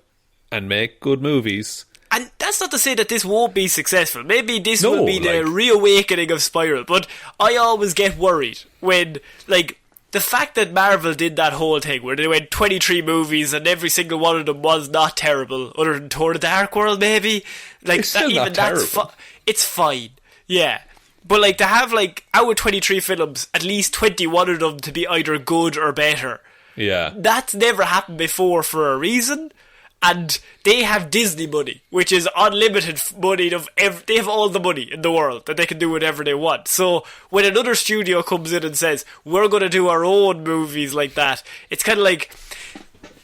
and make good movies. And that's not to say that this won't be successful. Maybe this will be the reawakening of Spiral. But I always get worried when, like, the fact that Marvel did that whole thing where they went 23 movies and every single one of them was not terrible, other than Thor: The Dark World, maybe. Like, it's still not terrible. It's fine, yeah. But like, to have like out of 23 films, at least 21 of them to be either good or better. Yeah, that's never happened before for a reason. And they have Disney money, which is unlimited money. They have all the money in the world that they can do whatever they want. So when another studio comes in and says, we're going to do our own movies like that, it's kind of like,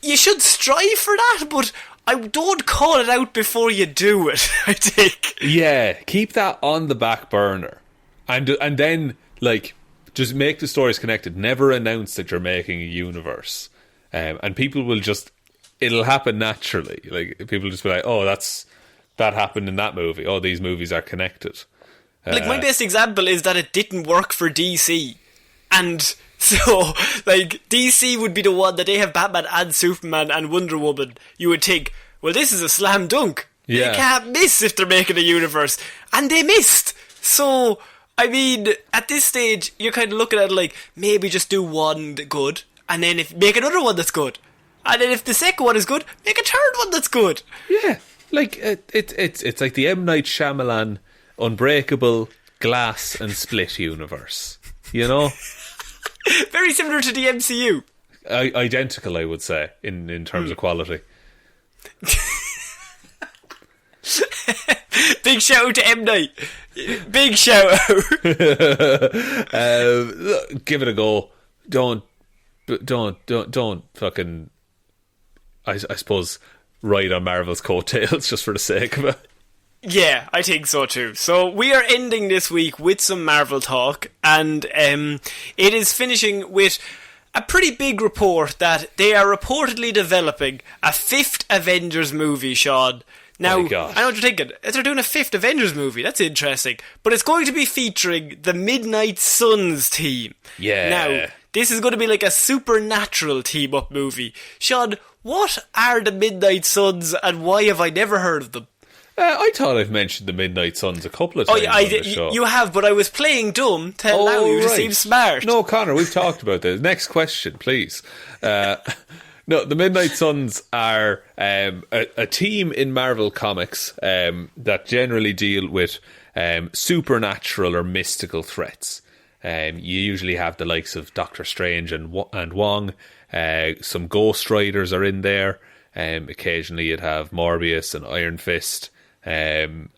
you should strive for that, but I don't call it out before you do it, I think. Yeah, keep that on the back burner. And then, like, just make the stories connected. Never announce that you're making a universe. And people will just... It'll happen naturally. Like, people just be like, oh, that happened in that movie. Oh, these movies are connected. Like, my best example is that it didn't work for DC. And so, like, DC would be the one that they have Batman and Superman and Wonder Woman. You would think, well, this is a slam dunk. Yeah. They can't miss if they're making a universe. And they missed. So, I mean, at this stage, you're kind of looking at it like, maybe just do one good, and then make another one that's good. And then if the second one is good, make a third one that's good. Yeah, like it's like the M. Night Shyamalan Unbreakable, Glass and Split universe. You know, Very similar to the MCU. Identical, I would say, in terms of quality. Big shout out to M. Night. Big shout out. Give it a go. Don't fucking, I suppose, ride on Marvel's coattails just for the sake of it. Yeah, I think so too. So we are ending this week with some Marvel talk, and it is finishing with a pretty big report that they are reportedly developing a 5th Avengers movie, Sean. Now, I know what you're thinking. They're doing a 5th Avengers movie. That's interesting. But it's going to be featuring the Midnight Suns team. Yeah. Now, this is going to be like a supernatural team-up movie. Sean, what are the Midnight Suns and why have I never heard of them? I thought I've mentioned the Midnight Suns a couple of times on the show. You have, but I was playing dumb to allow you to seem smart. No, Connor, we've talked about this. Next question, please. No, the Midnight Suns are a team in Marvel Comics that generally deal with supernatural or mystical threats. You usually have the likes of Doctor Strange and Wong. Some Ghost Riders are in there. Occasionally you'd have Morbius and Iron Fist. And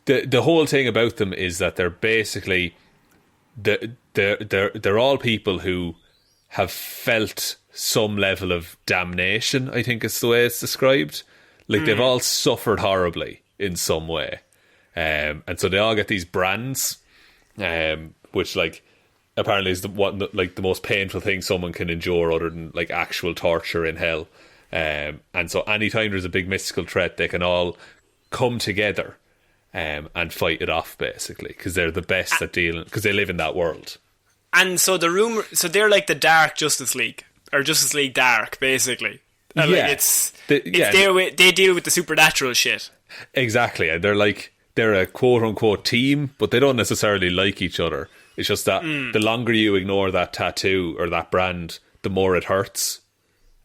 the whole thing about them is that they're basically they're all people who have felt some level of damnation, I think is the way it's described. Like they've all suffered horribly in some way, and so they all get these brands, which like apparently is the most painful thing someone can endure other than like actual torture in hell. And so anytime there's a big mystical threat, they can all come together and fight it off, basically, because they're the best at dealing, because they live in that world. And so they're like the Dark Justice League, or Justice League Dark, basically. Yeah, they deal with the supernatural shit. Exactly, and they're a quote unquote team, but they don't necessarily like each other. It's just that the longer you ignore that tattoo or that brand, the more it hurts.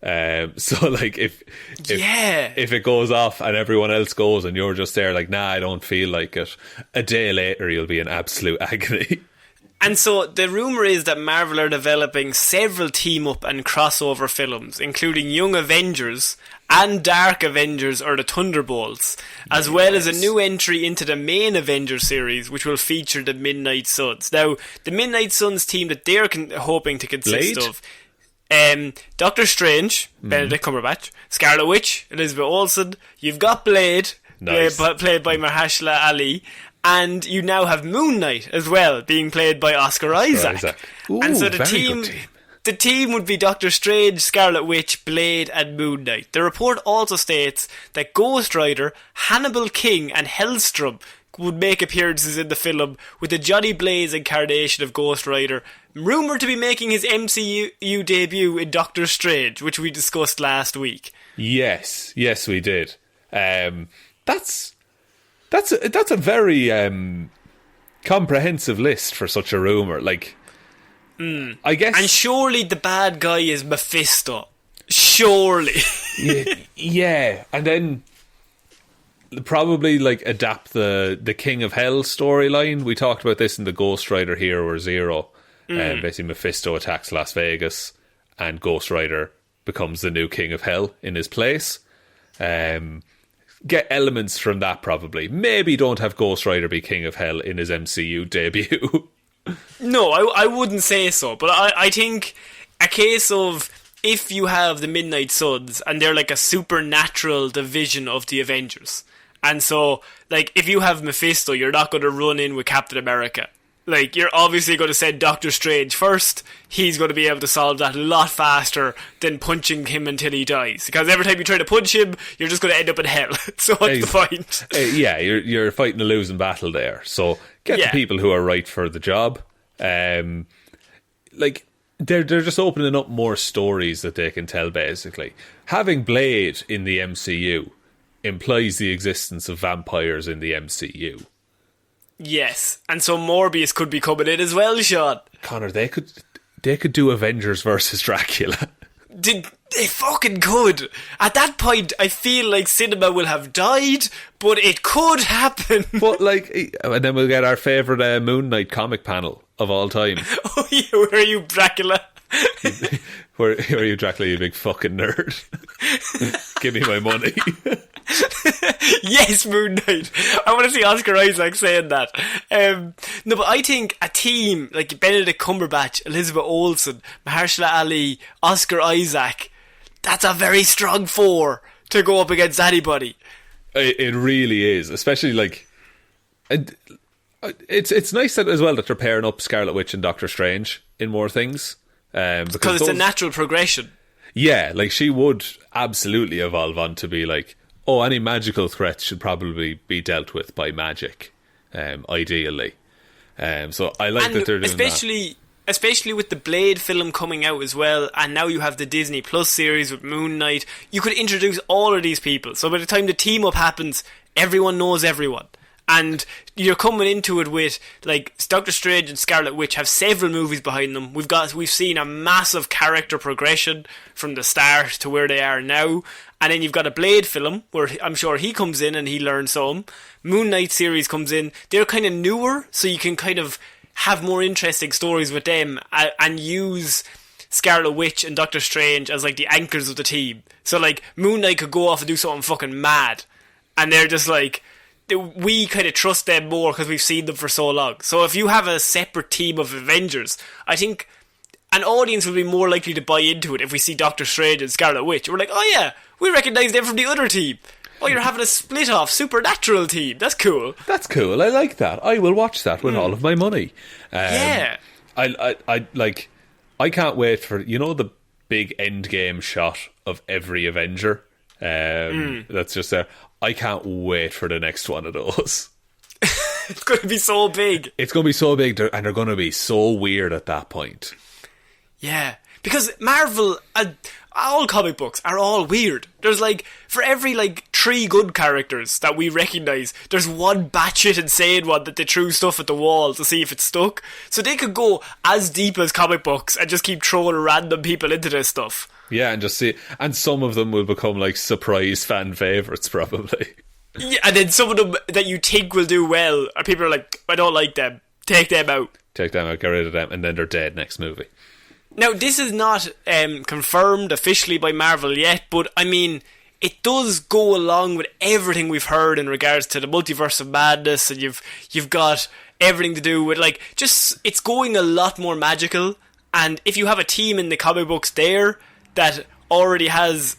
So like if it goes off and everyone else goes and you're just there like, nah, I don't feel like it, a day later you'll be in absolute agony. And so the rumour is that Marvel are developing several team-up and crossover films, including Young Avengers and Dark Avengers or the Thunderbolts, as well as a new entry into the main Avengers series, which will feature the Midnight Suns. Now, the Midnight Suns team that they're hoping to consist of Doctor Strange, Benedict Cumberbatch, Scarlet Witch, Elizabeth Olsen, you've got Blade, nice. played by Mahershala Ali, and you now have Moon Knight as well, being played by Oscar Isaac. Ooh, and so the team would be Doctor Strange, Scarlet Witch, Blade and Moon Knight. The report also states that Ghost Rider, Hannibal King and Hellstrom would make appearances in the film, with the Johnny Blaze incarnation of Ghost Rider rumoured to be making his MCU debut in Doctor Strange, which we discussed last week. Yes we did. That's a very comprehensive list for such a rumour. Like, I guess, and surely the bad guy is Mephisto. Surely. yeah, and then probably like adapt the King of Hell storyline. We talked about this in the Ghost Rider Hero Zero. Basically Mephisto attacks Las Vegas and Ghost Rider becomes the new King of Hell in his place. Get elements from that probably. Maybe don't have Ghost Rider be King of Hell in his MCU debut. No, I wouldn't say so, but I think a case of if you have the Midnight Suns and they're like a supernatural division of the Avengers, and so like if you have Mephisto, you're not going to run in with Captain America. Like, you're obviously going to send Doctor Strange first. He's going to be able to solve that a lot faster than punching him until he dies. Because every time you try to punch him, you're just going to end up in hell. So what's the point? Yeah, you're fighting a losing battle there. So get the people who are right for the job. Like, they're just opening up more stories that they can tell, basically. Having Blade in the MCU implies the existence of vampires in the MCU. Yes, and so Morbius could be coming in as well, Sean. Connor, they could do Avengers versus Dracula. They fucking could. At that point, I feel like cinema will have died, but it could happen. But like, and then we'll get our favourite Moon Knight comic panel of all time. Oh, yeah, where are you, Dracula? Where are you, Dracula, you big fucking nerd? Give me my money. Yes, Moon Knight. I want to see Oscar Isaac saying that. No, but I think a team like Benedict Cumberbatch, Elizabeth Olsen, Mahershala Ali, Oscar Isaac, that's a very strong four to go up against anybody. It really is, especially like it's nice that as well that they're pairing up Scarlet Witch and Doctor Strange in more things, because it's a natural progression. Yeah, like she would absolutely evolve on to be like, oh, any magical threats should probably be dealt with by magic, ideally. So I like that they're doing that. Especially with the Blade film coming out as well, and now you have the Disney Plus series with Moon Knight. You could introduce all of these people, so by the time the team up happens, everyone knows everyone. And you're coming into it with, like, Doctor Strange and Scarlet Witch have several movies behind them. We've seen a massive character progression from the start to where they are now. And then you've got a Blade film where I'm sure he comes in and he learns some. Moon Knight series comes in. They're kind of newer, so you can kind of have more interesting stories with them and use Scarlet Witch and Doctor Strange as like the anchors of the team. So like Moon Knight could go off and do something fucking mad, and they're just like, we kind of trust them more because we've seen them for so long. So if you have a separate team of Avengers, I think an audience will be more likely to buy into it if we see Doctor Strange and Scarlet Witch. We're like, oh yeah, we recognise them from the other team. Oh, you're having a split-off supernatural team. That's cool. That's cool. I like that. I will watch that with all of my money. Yeah. I can't wait for, the big endgame shot of every Avenger. That's just there. I can't wait for the next one of those. It's going to be so big. It's going to be so big, and they're going to be so weird at that point. Yeah. Because Marvel, all comic books are all weird. There's like, for every like 3 good characters that we recognise, there's one batshit insane one that they threw stuff at the wall to see if it stuck. So they could go as deep as comic books and just keep throwing random people into this stuff. Yeah, and just see, and some of them will become like surprise fan favourites probably. Yeah, and then some of them that you think will do well, or people are like, I don't like them, take them out. Take them out, get rid of them, and then they're dead next movie. Now, this is not confirmed officially by Marvel yet, but I mean, it does go along with everything we've heard in regards to the multiverse of madness, and you've got everything to do with, like, just, it's going a lot more magical, and if you have a team in the comic books there that already has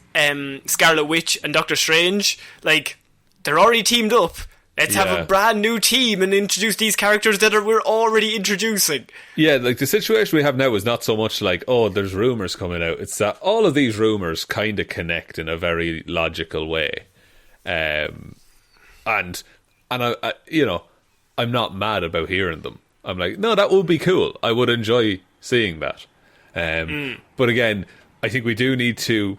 Scarlet Witch and Doctor Strange, like, they're already teamed up. Let's have a brand new team and introduce these characters that we're already introducing. Yeah, like the situation we have now is not so much like, oh, there's rumours coming out. It's that all of these rumours kind of connect in a very logical way. And I, I'm not mad about hearing them. I'm like, no, that would be cool. I would enjoy seeing that. But again, I think we do need to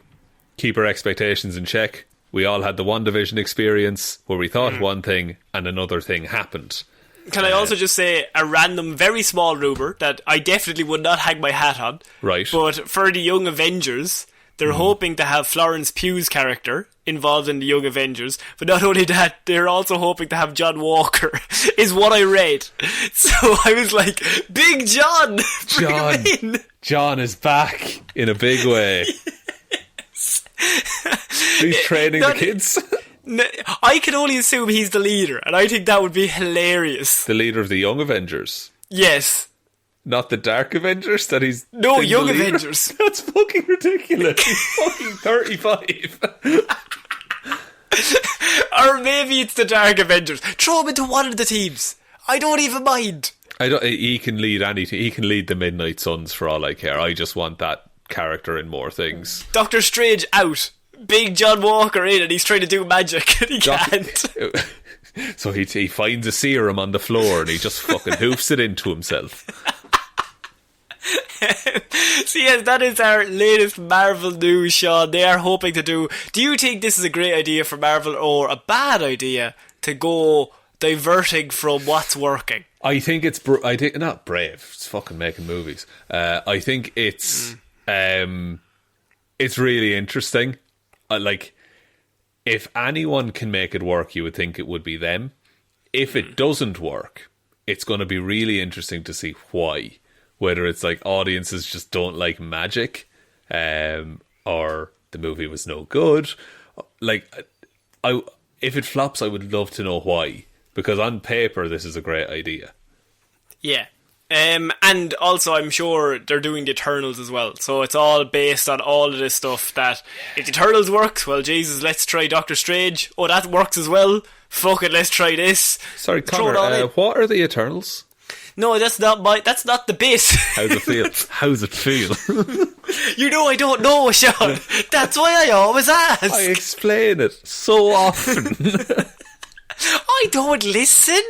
keep our expectations in check. We all had the WandaVision experience where we thought one thing and another thing happened. Can I also just say a random, very small rumour that I definitely would not hang my hat on. Right. But for the Young Avengers, they're hoping to have Florence Pugh's character involved in the Young Avengers. But not only that, they're also hoping to have John Walker, is what I read. So I was like, Big John! John is back in a big way. He's training the kids. I can only assume he's the leader, and I think that would be hilarious. The leader of the Young Avengers? Yes. Not the Dark Avengers? That he's no, Young Avengers. That's fucking ridiculous. He's fucking 35. Or maybe it's the Dark Avengers. Throw him into one of the teams. I don't even mind. He can lead anything. He can lead the Midnight Suns for all I care. I just want that character in more things. Doctor Strange out. Big John Walker in, and he's trying to do magic and he can't. So he finds a serum on the floor and he just fucking hoofs it into himself. So yes, that is our latest Marvel news, Sean. They are hoping to do you think this is a great idea for Marvel or a bad idea to go diverting from what's working? I think it's not brave. It's fucking making movies. I think it's really interesting. Like, if anyone can make it work, you would think it would be them. If it doesn't work, it's going to be really interesting to see why. Whether it's like audiences just don't like magic, or the movie was no good. Like, if it flops, I would love to know why. Because on paper, this is a great idea. Yeah. And also, I'm sure they're doing the Eternals as well. So it's all based on all of this stuff that if the Eternals works, well, Jesus, let's try Doctor Strange. Oh, that works as well. Fuck it, let's try this. Sorry, Connor, what are the Eternals? No, that's not the base. How's it feel? How's it feel? You know I don't know, Sean. That's why I always ask. I explain it so often. I don't listen.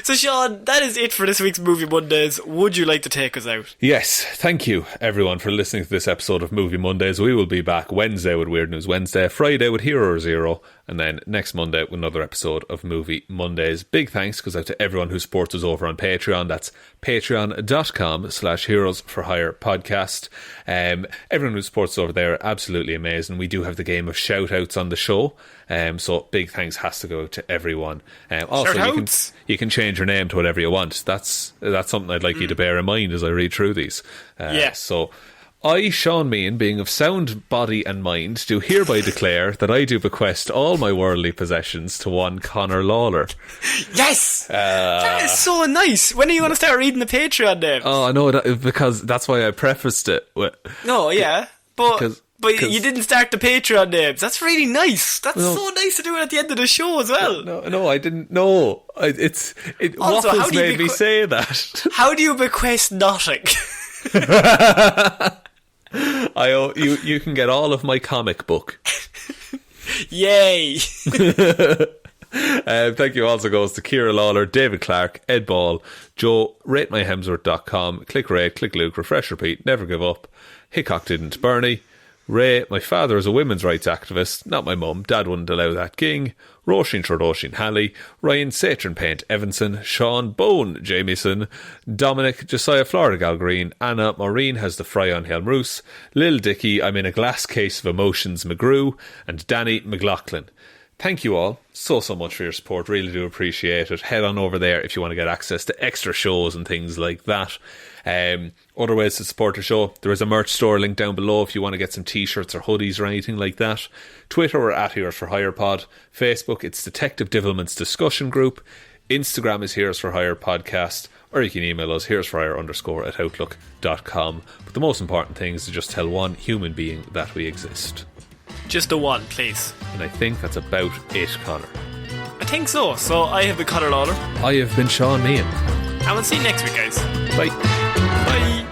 So Sean, that is it for this week's Movie Mondays. Would you like to take us out? Yes, thank you everyone for listening to this episode of Movie Mondays. We will be back Wednesday with Weird News Wednesday, Friday with Hero or Zero, and then next Monday with another episode of Movie Mondays. Big thanks goes out to everyone who supports us over on Patreon. That's patreon.com/Heroes for Hire podcast. Everyone who supports us over there, absolutely amazing. We do have the game of shout outs on the show. So big thanks has to go out to everyone. Also, you can change your name to whatever you want. That's something I'd like you to bear in mind as I read through these. So I, Shaun Meighan, being of sound body and mind, do hereby declare that I do bequest all my worldly possessions to one Conor Lawler. Yes! That is so nice. When are you going to start reading the Patreon names? Oh, no, because that's why I prefaced it with... No, yeah, but you didn't start the Patreon names. That's really nice. That's so nice to do it at the end of the show as well. No, I didn't know. Also, Waffles made me say that. How do you bequest nothing? You can get all of my comic book. Yay! Thank you also goes to Ciara Lawler, David Clarke, Ed Ball, Joe, ratemyhemsworth.com, click rate, click Luke, refresh, repeat, never give up, Hickok didn't, Bernie, Ray, my father is a women's rights activist, not my mum, dad wouldn't allow that, Ging, Róisín, Schrödóisìn, Hally, Ryan, Satron Paint, Evanson, Sean, Bone, Jamieson, Dominic, Jessiah, Florida Gal Green, Anna, Maureen has the fry on Hjelmroos, Lil Dicky I'm in a glass case of emotions, McGrew, and Danny McLaughlin. Thank you all so much for your support. Really do appreciate it. Head on over there if you want to get access to extra shows and things like that. Other ways to support the show, there is a merch store link down below if you want to get some t-shirts or hoodies or anything like that. Twitter, we're at Heroes for Hire Pod. Facebook, it's Detective Divilment's discussion group. Instagram is Heroes for Hire Podcast. Or you can email us, heroesforhire_@outlook.com. But the most important thing is to just tell one human being that we exist. Just the one, please. And I think that's about it, Connor. I think so. So I have been Conor Lawler. I have been Shaun Meighan. And we'll see you next week, guys. Bye. Bye.